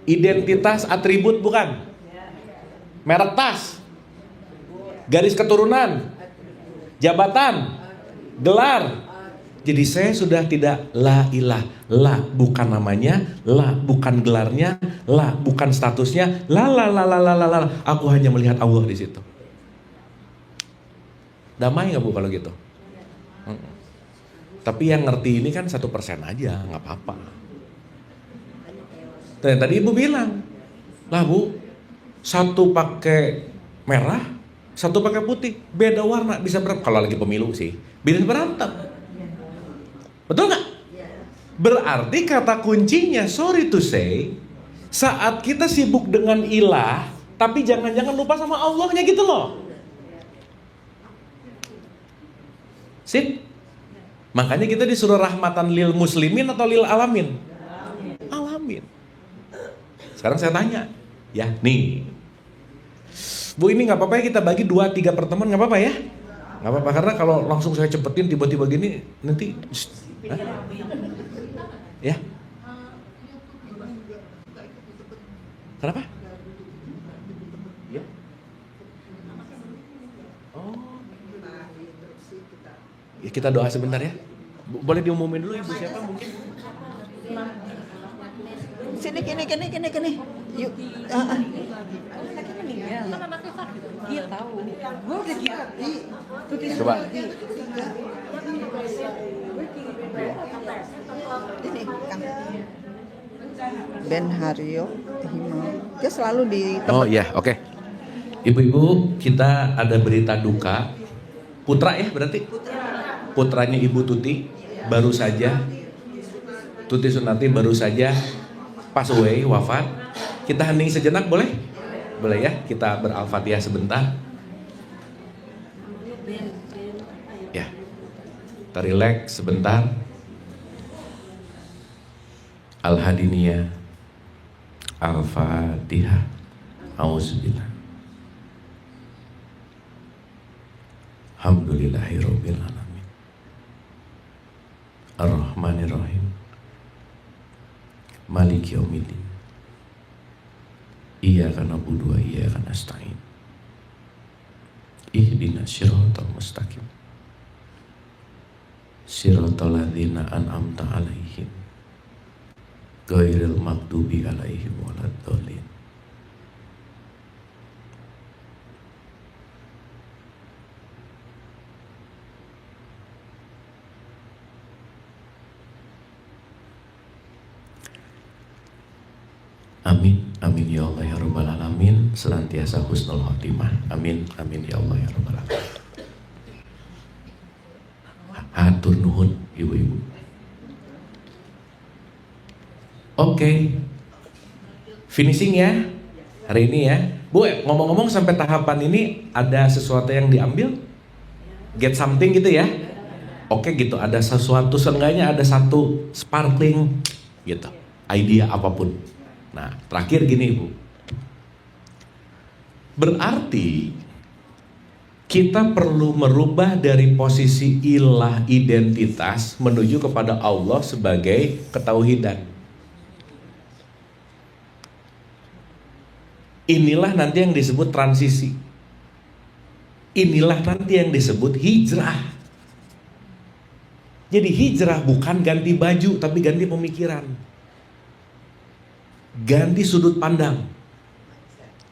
Identitas atribut bukan? Merek tas. Garis keturunan. Jabatan. Gelar. Jadi saya sudah tidak la ilah, la bukan namanya, la bukan gelarnya, la bukan statusnya, la. Aku hanya melihat Allah di situ. Damai nggak Bu kalau gitu? Tapi yang ngerti ini kan 1% aja, nggak apa-apa. Tadi Ibu bilang, lah Bu, satu pakai merah, satu pakai putih, beda warna bisa berantem. Kalau lagi pemilu sih, bisa berantem. Betul nggak? Berarti kata kuncinya, sorry to say, saat kita sibuk dengan ilah, tapi jangan-jangan lupa sama Allahnya gitu loh. Sip? Makanya kita disuruh rahmatan lil muslimin atau lil alamin? Alamin. Sekarang saya tanya, ya nih, Bu ini nggak apa-apa ya kita bagi 2-3 pertemuan, nggak apa-apa ya? Nggak apa-apa karena kalau langsung saya cepetin tiba-tiba gini nanti. Ya. Kenapa? Ya. Oh. Ya kita doa sebentar ya. Boleh diumumin dulu Ibu siapa mungkin? Sini kini. Yuk. Dia tahu. Gue udah Coba. Ini Kang Ben Haryo Hima. Dia selalu di Oh iya, oke. Ibu-ibu, kita ada berita duka. Putra ya berarti? Putranya Ibu Tuti baru saja, Tuti Sunarti baru saja pass away, wafat. Kita hening sejenak boleh? Boleh ya, kita ber-Al-Fatihah sebentar. Ya, kita relax sebentar. Al-Hadiniyah, Al-Fatihah. Auzubillah. Alhamdulillahirabbil alamin. Ar-Rahmanir-Rahim. Maliki yaumiddin. Iyyaka na'budu wa iyyaka nasta'in. Ihdinas siratal mustaqim. Siratal ladzina an'amta 'alaihim. Ghairil maghdubi 'alaihim waladdallin. Amin, amin ya Allah ya Rabbal Alamin. Senantiasa husnul khotimah. Amin, amin ya Allah ya Rabbal Alamin. Hatur nuhun ibu-ibu. Oke, finishing ya hari ini ya. Bu, ngomong-ngomong sampai tahapan ini ada sesuatu yang diambil? Get something gitu ya? Oke gitu, ada sesuatu, seenggaknya ada satu sparkling gitu, idea apapun. Nah, terakhir gini Ibu. Berarti kita perlu merubah dari posisi ilah identitas menuju kepada Allah sebagai ketauhidan. Inilah nanti yang disebut transisi. Inilah nanti yang disebut hijrah. Jadi hijrah bukan ganti baju tapi ganti pemikiran. Ganti sudut pandang.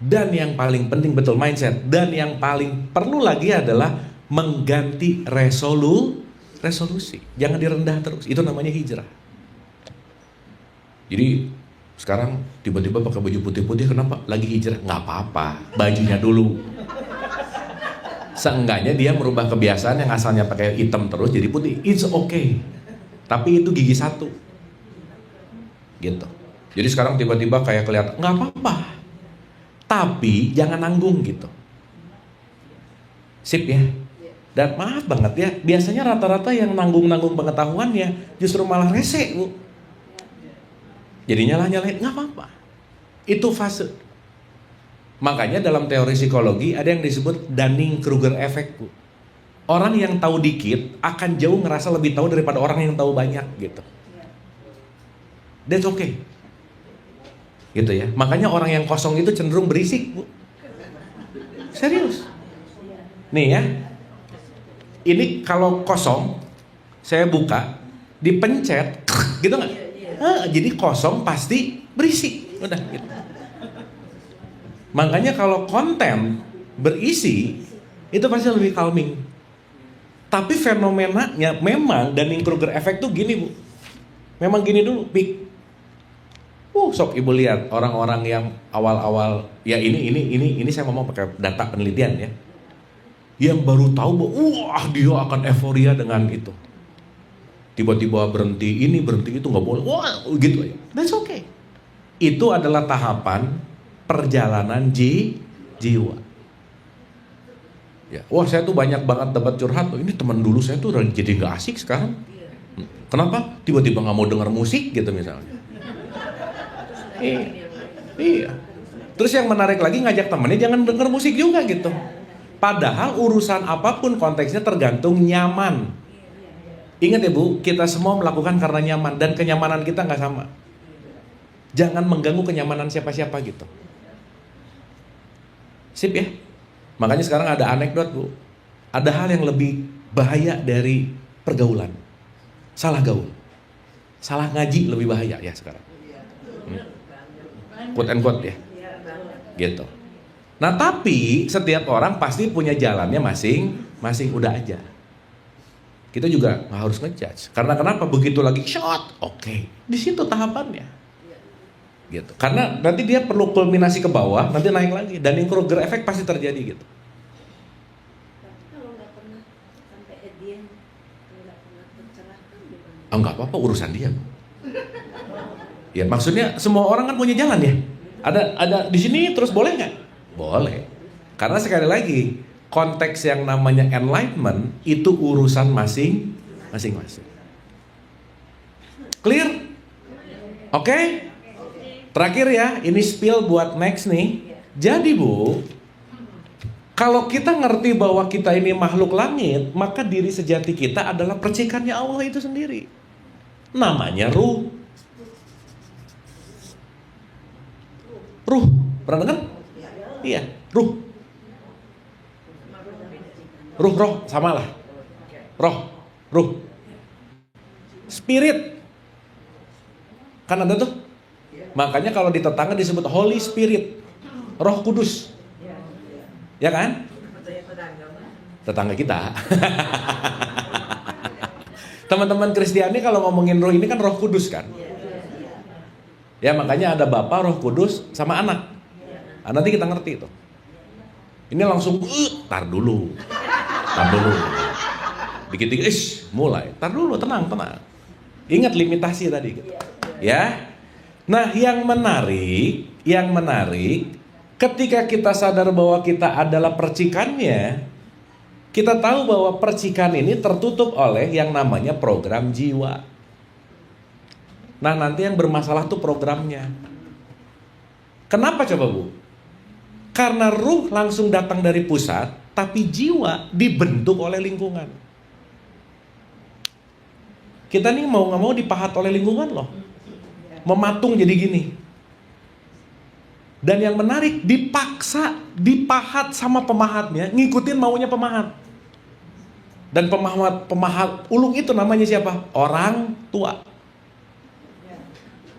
Dan yang paling penting, betul, mindset. Dan yang paling perlu lagi adalah mengganti resolusi. Jangan direndah terus. Itu namanya hijrah. Jadi sekarang tiba-tiba pakai baju putih-putih, kenapa? Lagi hijrah. Nggak apa-apa, bajunya dulu. Seenggaknya dia merubah kebiasaan yang asalnya pakai hitam terus jadi putih. It's okay. Tapi itu gigi satu. Gitu. Jadi sekarang tiba-tiba kayak kelihatan, nggak apa-apa. Tapi jangan nanggung gitu. Sip ya. Dan maaf banget ya, biasanya rata-rata yang nanggung-nanggung pengetahuannya justru malah rese, Bu. Jadi nyalahin, nggak apa-apa. Itu fase. Makanya dalam teori psikologi ada yang disebut Dunning-Kruger effect, Bu. Orang yang tahu dikit akan jauh ngerasa lebih tahu daripada orang yang tahu banyak gitu. That's okay. Gitu ya. Makanya orang yang kosong itu cenderung berisik, Bu. Serius. Nih ya. Ini kalau kosong, saya buka, dipencet, gitu nggak? Jadi kosong pasti berisik. Udah gitu. Makanya kalau konten berisi, itu pasti lebih calming. Tapi fenomenanya memang Dunning-Kruger effect tuh gini, Bu. Memang gini dulu, peak. Sok Ibu lihat orang-orang yang awal-awal, ya ini saya ngomong pakai data penelitian ya. Yang baru tahu bahwa dia akan euforia dengan itu. Tiba-tiba berhenti ini, berhenti itu, nggak boleh. Wah, gitu aja. That's okay. Itu adalah tahapan perjalanan jiwa. Ya, wah saya tuh banyak banget debat curhat. Ini teman dulu saya tuh udah jadi nggak asik sekarang. Kenapa? Tiba-tiba nggak mau dengar musik gitu misalnya. Iya. Terus yang menarik lagi ngajak temennya jangan denger musik juga gitu. Padahal urusan apapun konteksnya tergantung nyaman. Ingat ya Bu, kita semua melakukan karena nyaman dan kenyamanan kita nggak sama. Jangan mengganggu kenyamanan siapa-siapa gitu. Sip ya. Makanya sekarang ada anekdot, Bu. Ada hal yang lebih bahaya dari pergaulan. Salah gaul. Salah ngaji lebih bahaya ya sekarang. Quote and quote ya. Gitu. Nah tapi setiap orang pasti punya jalannya masing-masing, udah aja. Kita juga nggak harus ngejudge. Karena kenapa? Begitu lagi shot, oke. Di situ tahapannya. gitu. Karena nanti dia perlu kulminasi ke bawah, nanti naik lagi, dan Kruger efek pasti terjadi gitu. Tapi kalau nggak pernah sampai at the end, nggak pernah tercerahkan gimana? Oh, nggak apa-apa, urusan dia. Ya maksudnya semua orang kan punya jalan ya. Ada di sini terus boleh nggak? Boleh. Karena sekali lagi konteks yang namanya enlightenment itu urusan masing-masing. Clear? Oke? Terakhir ya, ini spill buat next nih. Jadi Bu, kalau kita ngerti bahwa kita ini makhluk langit, maka diri sejati kita adalah percikannya Allah itu sendiri. Namanya ruh. Ruh, pernah dengar? Iya, ruh. Roh, sama lah. Ruh. Spirit. Kan ada tuh. Makanya kalau di tetangga disebut Holy Spirit, Roh Kudus, ya kan? Tetangga kita. Teman-teman Kristiani kalau ngomongin roh ini kan Roh Kudus kan? Ya makanya ada Bapa, Roh Kudus, sama Anak. Nah, nanti kita ngerti itu. Ini langsung, tar dulu. Dikit-dikit, mulai. Tar dulu, tenang. Ingat limitasi tadi gitu. Ya. Nah, yang menarik, ketika kita sadar bahwa kita adalah percikannya, kita tahu bahwa percikan ini tertutup oleh yang namanya program jiwa. Nah, nanti yang bermasalah tuh programnya. Kenapa coba Bu? Karena ruh langsung datang dari pusat, tapi jiwa dibentuk oleh lingkungan. Kita nih mau gak mau dipahat oleh lingkungan loh. Mematung jadi gini. Dan yang menarik, dipaksa, dipahat sama pemahatnya, ngikutin maunya pemahat. Dan pemahat ulung itu namanya siapa? Orang tua.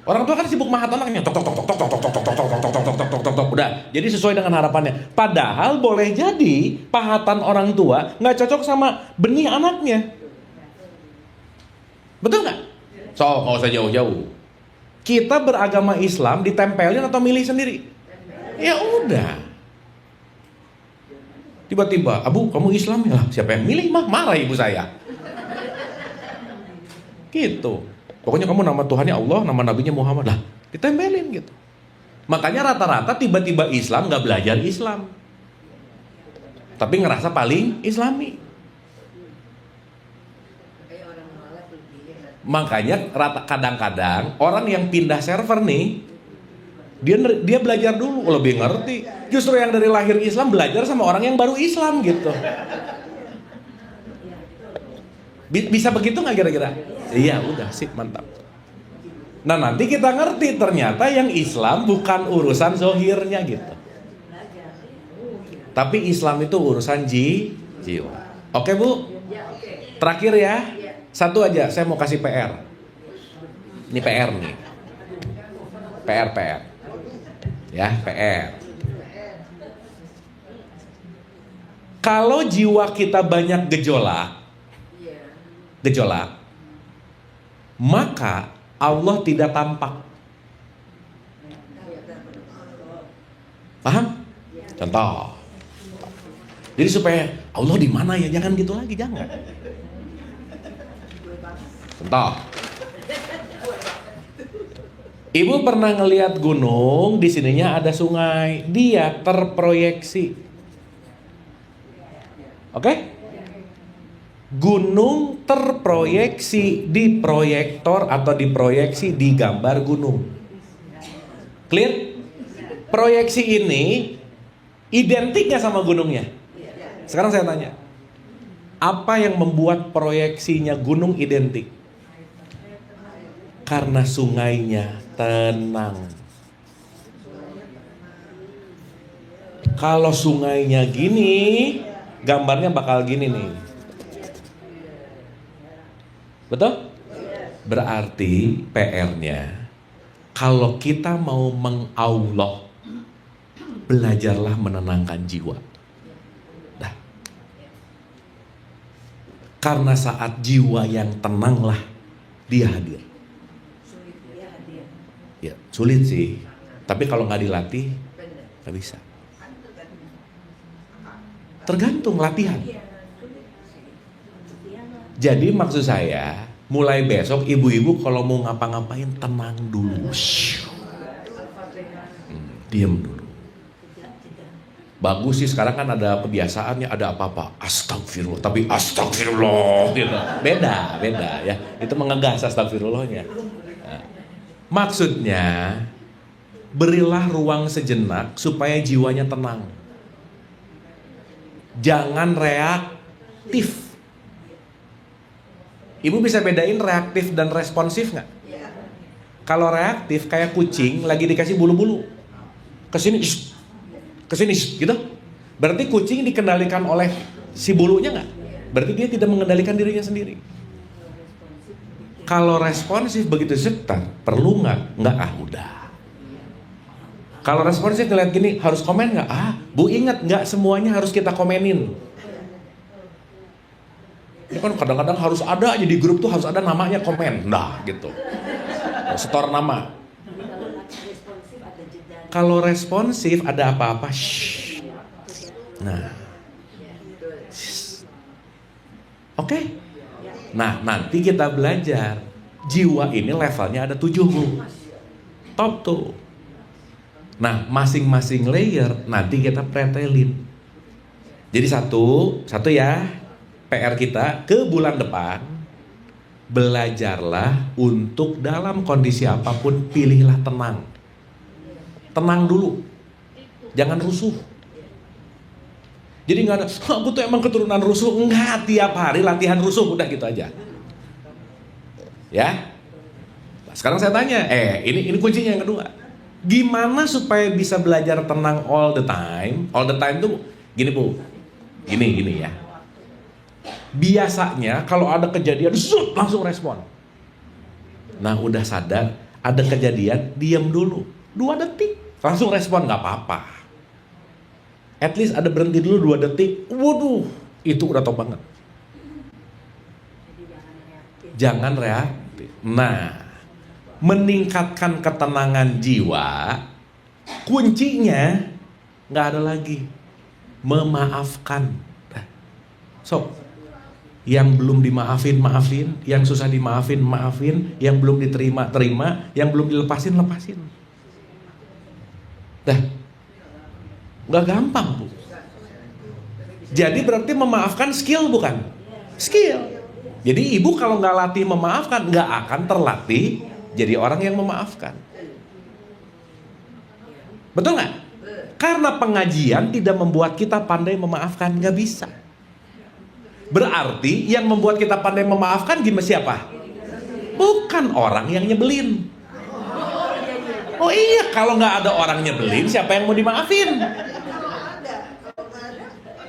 Orang tua kan sibuk mahat anaknya, tok. Udah, jadi sesuai dengan harapannya. Padahal boleh jadi pahatan orang tua nggak cocok sama benih anaknya. Betul nggak? So, nggak usah jauh-jauh. Kita beragama Islam ditempelin atau milih sendiri? Ya udah. Tiba-tiba, Abu kamu Islam ya? Siapa yang milih? Marah ibu saya. Gitu. Pokoknya kamu nama Tuhannya Allah, nama Nabinya Muhammad lah. Ditempelin gitu. Makanya rata-rata tiba-tiba Islam gak belajar Islam. Tapi ngerasa paling Islami. Makanya kadang-kadang orang yang pindah server nih, dia belajar dulu, lebih ngerti. Justru yang dari lahir Islam belajar sama orang yang baru Islam gitu. Bisa begitu nggak kira-kira? Iya, udah sih, mantap. Nah nanti kita ngerti ternyata yang Islam bukan urusan zohirnya gitu. Tapi Islam itu urusan jiwa. Oke Bu? Terakhir ya. Satu aja, saya mau kasih PR. Ini PR nih. PR. Ya, PR. Kalau jiwa kita banyak gejolak, maka Allah tidak tampak. Paham? Contoh. Jadi supaya Allah di mana ya? Jangan gitu lagi, jangan. Contoh. Ibu pernah ngelihat gunung, di sininya ada sungai, dia terproyeksi. Oke? Gunung terproyeksi di proyektor atau diproyeksi di gambar gunung. Clear? Proyeksi ini identiknya sama gunungnya. Sekarang saya tanya, apa yang membuat proyeksinya gunung identik? Karena sungainya tenang. Kalau sungainya gini, gambarnya bakal gini nih. Betul? Berarti PR-nya, kalau kita mau meng-Allah, belajarlah menenangkan jiwa. Dah. Karena saat jiwa yang tenanglah, dia hadir. Ya, sulit sih. Tapi kalau nggak dilatih, nggak bisa. Tergantung latihan. Jadi maksud saya, mulai besok ibu-ibu kalau mau ngapa-ngapain tenang dulu. Diam dulu. Bagus sih sekarang kan ada kebiasaannya, ada apa-apa astagfirullah, tapi astagfirullah gitu. Beda ya. Itu mengegas astagfirullahnya. Nah, maksudnya berilah ruang sejenak supaya jiwanya tenang. Jangan reaktif. Ibu bisa bedain reaktif dan responsif nggak? Kalau reaktif kayak kucing lagi dikasih bulu-bulu, kesini gitu. Berarti kucing dikendalikan oleh si bulunya nggak? Berarti dia tidak mengendalikan dirinya sendiri. Kalau responsif begitu setar, perlu nggak? Nggak, udah. Kalau responsif ngeliat gini, harus komen nggak? Bu ingat nggak semuanya harus kita komenin. Ini kan kadang-kadang harus ada aja di grup tuh harus ada namanya komen, gitu. Setor nama. Kalau responsif ada apa-apa, shh. Nah, oke. Nah, nanti kita belajar jiwa ini levelnya ada 7 Bu. Top tuh. Nah, masing-masing layer nanti kita pretelin. Jadi satu ya. PR kita ke bulan depan, belajarlah untuk dalam kondisi apapun pilihlah tenang. Tenang dulu, jangan rusuh. Jadi nggak ada, aku tuh emang keturunan rusuh. Enggak, tiap hari latihan rusuh, udah gitu aja. Ya. Nah, sekarang saya tanya, ini kuncinya yang kedua. Gimana supaya bisa belajar tenang all the time? All the time tuh gini Bu, gini ya. Biasanya kalau ada kejadian, langsung respon. Nah udah sadar, ada kejadian, diam dulu 2 detik, langsung respon, gak apa-apa. At least ada berhenti dulu 2 detik, waduh, itu udah top banget. Jangan reaktif. Nah, meningkatkan ketenangan jiwa, kuncinya gak ada lagi, memaafkan. So, yang belum dimaafin, maafin. Yang susah dimaafin, maafin. Yang belum diterima, terima. Yang belum dilepasin, lepasin. Dah, gak gampang Bu. Jadi berarti memaafkan skill bukan? Skill. Jadi ibu kalau gak latih memaafkan, gak akan terlatih jadi orang yang memaafkan. Betul gak? Karena pengajian tidak membuat kita pandai memaafkan, gak bisa. Berarti yang membuat kita pandai memaafkan gimana siapa? Bukan orang yang nyebelin. Oh iya, kalau nggak ada orang nyebelin, siapa yang mau dimaafin?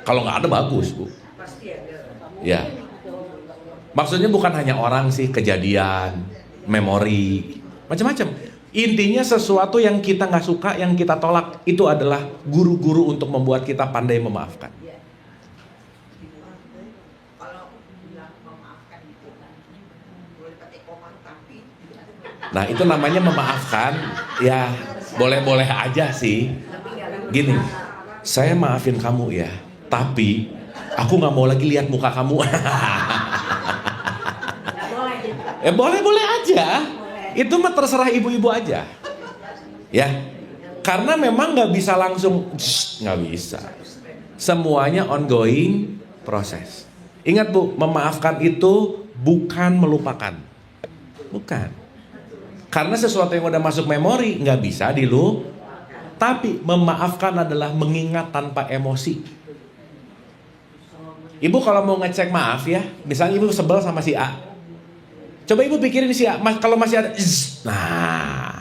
Kalau nggak ada bagus Bu. Ya. Maksudnya bukan hanya orang sih, kejadian, memori, macam-macam. Intinya sesuatu yang kita nggak suka, yang kita tolak, itu adalah guru-guru untuk membuat kita pandai memaafkan. Nah itu namanya memaafkan. Ya boleh-boleh aja sih. Gini, saya maafin kamu ya, tapi aku gak mau lagi lihat muka kamu. Boleh-boleh aja. Itu mah terserah ibu-ibu aja. Ya, karena memang gak bisa langsung, gak bisa. Semuanya ongoing proses. Ingat Bu, memaafkan itu bukan melupakan. Bukan. Karena sesuatu yang udah masuk memori nggak bisa tapi memaafkan adalah mengingat tanpa emosi. Ibu kalau mau ngecek maaf ya, misalnya ibu sebel sama si A, coba ibu pikirin si A, kalau masih ada nah,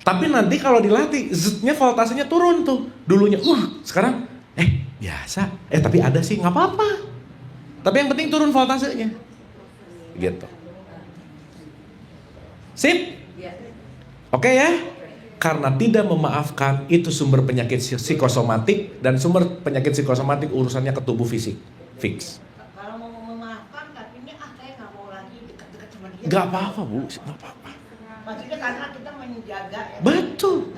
tapi nanti kalau dilatih Z-nya voltasenya turun tuh. Dulunya sekarang biasa, tapi ada sih nggak apa-apa, tapi yang penting turun voltasenya gitu. Sip? Oke ya? Karena tidak memaafkan itu sumber penyakit psikosomatik, dan sumber penyakit psikosomatik urusannya ke tubuh fisik. Fix. Kalau mau memaafkan tapi saya nggak mau lagi dekat-dekat sama dia. Gak apa-apa Bu, gak apa-apa. Maksudnya karena kita menjaga ya. Betul.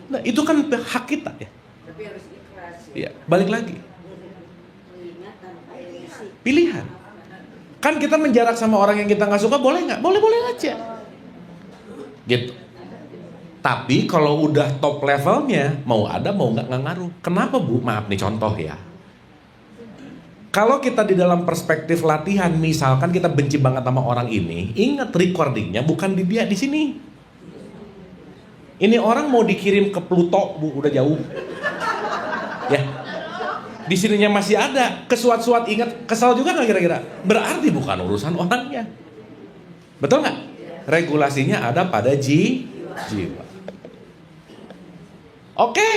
Nah, itu kan hak kita ya. Tapi harus ikhlas. Ya, balik lagi. Mengingat tanpa emosi. Pilihan. Kan kita menjarak sama orang yang kita nggak suka, boleh nggak? Boleh-boleh aja. Gitu. Tapi kalau udah top levelnya, mau ada mau nggak ngaruh. Kenapa Bu? Maaf nih contoh ya. Kalau kita di dalam perspektif latihan, misalkan kita benci banget sama orang ini, ingat recordingnya bukan di dia, di sini. Ini orang mau dikirim ke Pluto, Bu, udah jauh. Ya. Di sininya masih ada, kesuat-suat ingat, kesal juga nggak kira-kira? Berarti bukan urusan orangnya. Betul nggak? Regulasinya ada pada jiwa. Oke.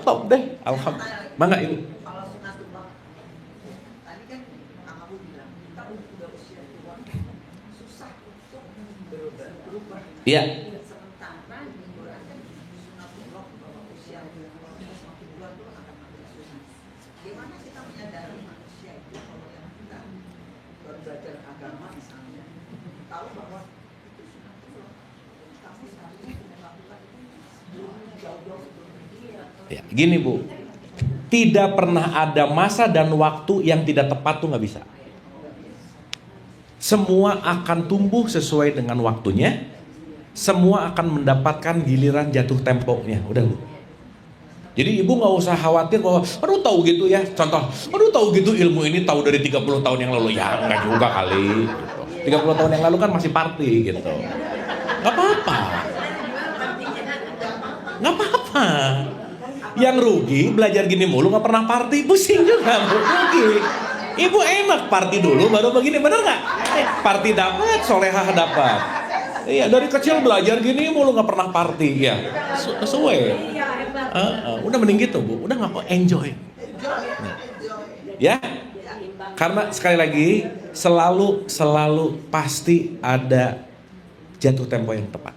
Top deh. Alhamdulillah. Mangga Ibu. Kalau sunatullah, tadi kan Kang Abu bilang kita udah usia tua, susah untuk berubah. Iya. Sementara di Quran kan sunatullah bahwa usia semakin tua itu akan makin susah. Gimana kita menyadari manusia itu kalau yang kita baru belajar agama misalnya, tahu bahwa itu sunatullah, kamu seharusnya sudah lakukan itu sebelum jauh-jauh sebelum Ya, gini Bu. Tidak pernah ada masa dan waktu yang tidak tepat tuh nggak bisa. Semua akan tumbuh sesuai dengan waktunya. Semua akan mendapatkan giliran jatuh temponya. Udah Bu. Jadi Ibu nggak usah khawatir bahwa, aduh tahu gitu ya. Contoh, aduh tahu gitu ilmu ini tahu dari 30 tahun yang lalu. Ya nggak juga kali. Gitu. 30 tahun yang lalu kan masih party gitu. Nggak apa-apa. Nggak apa-apa. Yang rugi belajar gini mulu nggak pernah party, pusing juga Bu, rugi. Ibu enak party dulu baru begini, bener nggak? Party dapat, solehah dapat. Iya, dari kecil belajar gini mulu nggak pernah party, ya sesuai. Udah mending gitu Bu, udah nggak kok enjoy. Ya, karena sekali lagi selalu pasti ada jatuh tempo yang tepat.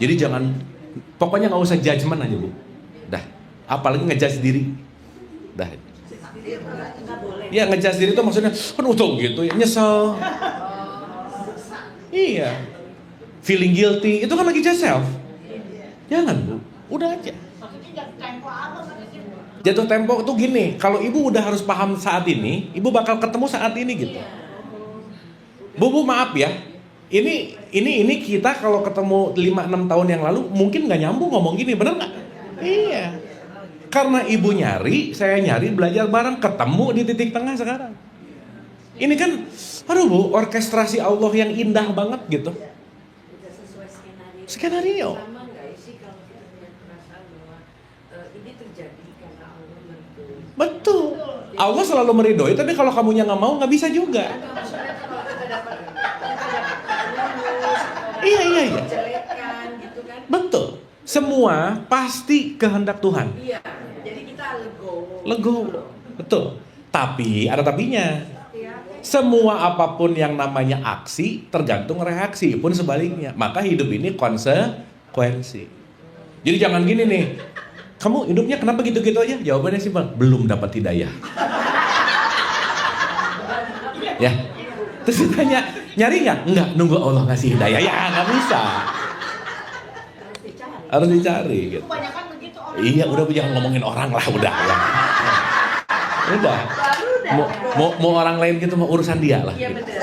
Jadi jangan, pokoknya nggak usah judgement aja Bu. Dah, apalagi ngejudge diri. Dah. Ya ngejudge diri itu maksudnya, aduh tuh gitu ya, nyesel. Iya. Feeling guilty, itu kan lagi judge self. Jangan Bu, udah aja. Jatuh tempo itu gini, kalau Ibu udah harus paham saat ini, Ibu bakal ketemu saat ini gitu. Bu maaf ya. Ini kita kalau ketemu 5-6 tahun yang lalu mungkin nggak nyambung ngomong gini, bener nggak? Iya. Karena Ibu nyari, saya nyari, belajar bareng, ketemu di titik tengah sekarang. Ini kan, aduh Bu, orkestrasi Allah yang indah banget gitu. Udah sesuai Skenario. Sama nggak sih kalau kita punya perasaan bahwa ini terjadi karena Allah meridhoi? Betul. Allah selalu meridhoi, tapi kalau kamunya nggak mau nggak bisa juga. Maksudnya kalau kita dapat Iya. jelekan gitu kan? Betul. Semua pasti kehendak Tuhan. Iya. Jadi kita legowo. Legowo. Betul. Tapi ada tapinya. Semua apapun yang namanya aksi tergantung reaksi, pun sebaliknya. Maka hidup ini konsekuensi. Jadi jangan gini nih, kamu hidupnya kenapa gitu-gitu aja? Jawabannya simpel, belum dapat hidayah. Ya. Terus ditanya, nyari nggak? Enggak, nunggu Allah ngasih hidayah. Ya nggak bisa. Harus dicari gitu. kebanyakan begitu orang. Iya, udah jangan ngomongin orang lah, udah ya. Udah. Mau orang lain gitu, mau urusan dia lah. Iya Gitu. betul.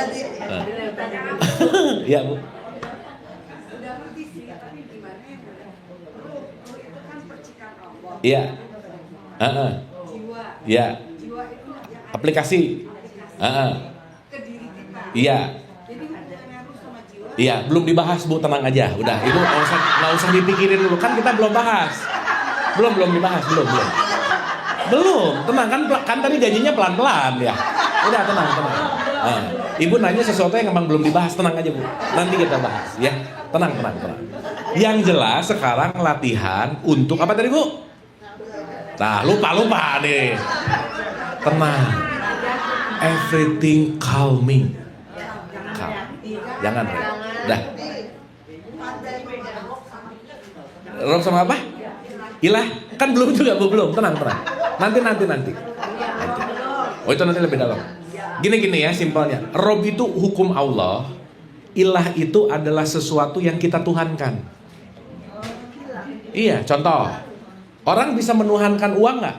Iya Bu. Udah ngerti sih, tapi gimana ya? Ruh itu kan percikan Allah. Iya. Jiwa. Iya. Jiwa itu yang Aplikasi. ke diri kita. Iya. Jadi hubungannya ruh sama jiwa. Iya. Belum dibahas Bu, tenang aja. Udah. Itu nggak usah dipikirin dulu. Kan kita belum bahas. Belum dibahas. Belum. Tenang kan tadi janjinya pelan-pelan ya. Udah tenang. Ibu nanya sesuatu yang memang belum dibahas, tenang aja Bu. Nanti kita bahas ya. Tenang. Yang jelas sekarang latihan untuk apa tadi Bu? Nah, lupa nih. Tenang. Everything calming. Calm. Jangan. Dah. Rob sama apa? Ilah, kan belum juga Bu, belum. Tenang. Nanti. Oh, itu nanti lebih dalam. Gini ya simpelnya. Rob itu hukum Allah ilah itu adalah sesuatu yang kita tuhankan. Iya, contoh, orang bisa menuhankan uang nggak?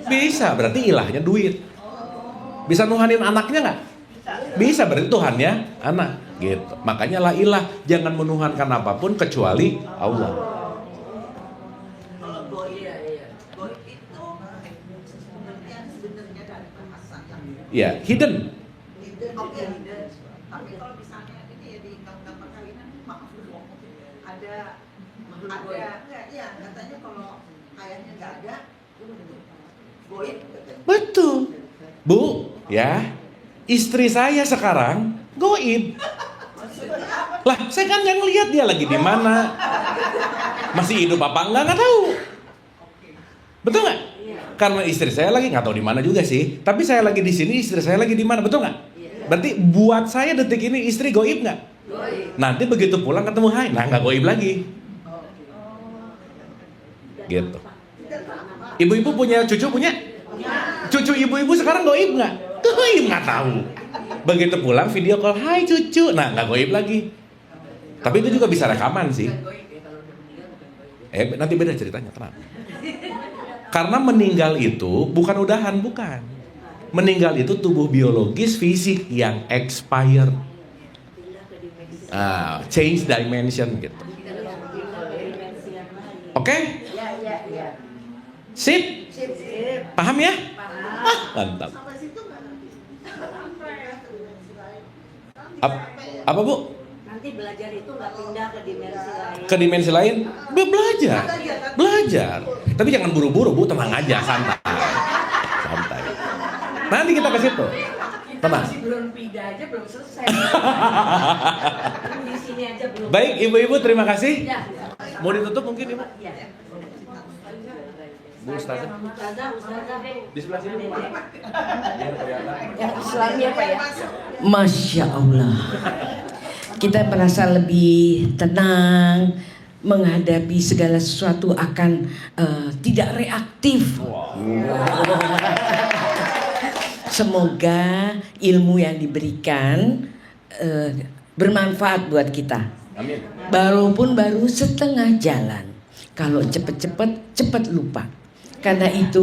Bisa, berarti ilahnya duit. Bisa nuhanin anaknya nggak? Bisa, berarti Tuhannya anak. Gitu. Makanya la ilah, jangan menuhankan apapun kecuali Allah. Kalau goib itu pengertian sebenarnya dari bahasa yang Ya, hidden. oke. Tapi kalau misalnya ini ya di undang-undang perkawinan, maaf dulu, ada enggak ya, katanya kalau ayahnya nggak ada, goib katanya. Betul. Bu, ya, istri saya sekarang goib. Lah, saya kan nggak ngelihat dia lagi di mana. Masih hidup apa enggak tahu. Betul nggak? Karena istri saya lagi nggak tahu di mana juga sih. Tapi saya lagi di sini, istri saya lagi di mana, betul nggak? Berarti buat saya detik ini istri goib nggak? Nanti begitu pulang ketemu, hai, nah nggak goib lagi. Gitu. Ibu-ibu punya cucu punya? Cucu ibu-ibu sekarang goib nggak? Goib nggak tahu. Begitu pulang video call, hai cucu, nah nggak goib lagi. Tapi itu juga bisa rekaman sih. Nanti beda ceritanya, tenang. Karena meninggal itu bukan udahan, bukan. Meninggal itu tubuh biologis fisik yang expired. Change dimension gitu. Oke? Sip? Paham ya? Mantap. Apa Bu? Nanti belajar itu nggak pindah ke dimensi lain. Ke dimensi lain? Belajar. Tapi jangan buru-buru Bu, tenang aja, santai. Nanti kita ke situ. Tenang. Masih belum pindah aja, belum selesai. Di sini aja belum. Baik, ibu-ibu terima kasih. Ya. Mau ditutup mungkin Ibu? Ya. Bu Ustazah. Ustazah. Di sebelah sini Bu. Yang Islamnya Pak ya? Masya Allah. Kita merasa lebih tenang menghadapi segala sesuatu, akan tidak reaktif. Semoga ilmu yang diberikan bermanfaat buat kita. Amin. Walaupun baru setengah jalan. Kalau cepat lupa. Karena itu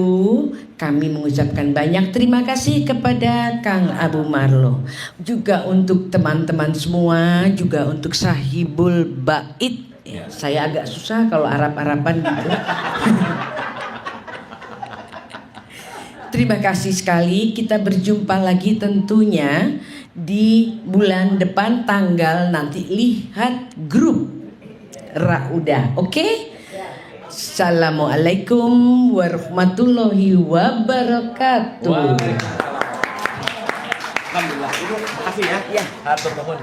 kami mengucapkan banyak terima kasih kepada Kang Abu Marlo, juga untuk teman-teman semua, juga untuk Sahibul Bait. Ya, saya agak susah kalau Arab-Araban gitu. Terima kasih sekali. Kita berjumpa lagi tentunya di bulan depan, tanggal nanti lihat grup Raudah. Oke? Assalamualaikum warahmatullahi wabarakatuh. Alhamdulillah. Ibu kasih ya. Ya. Hatur nuhun.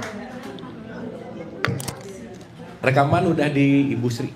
Rekaman udah di Ibu Sri.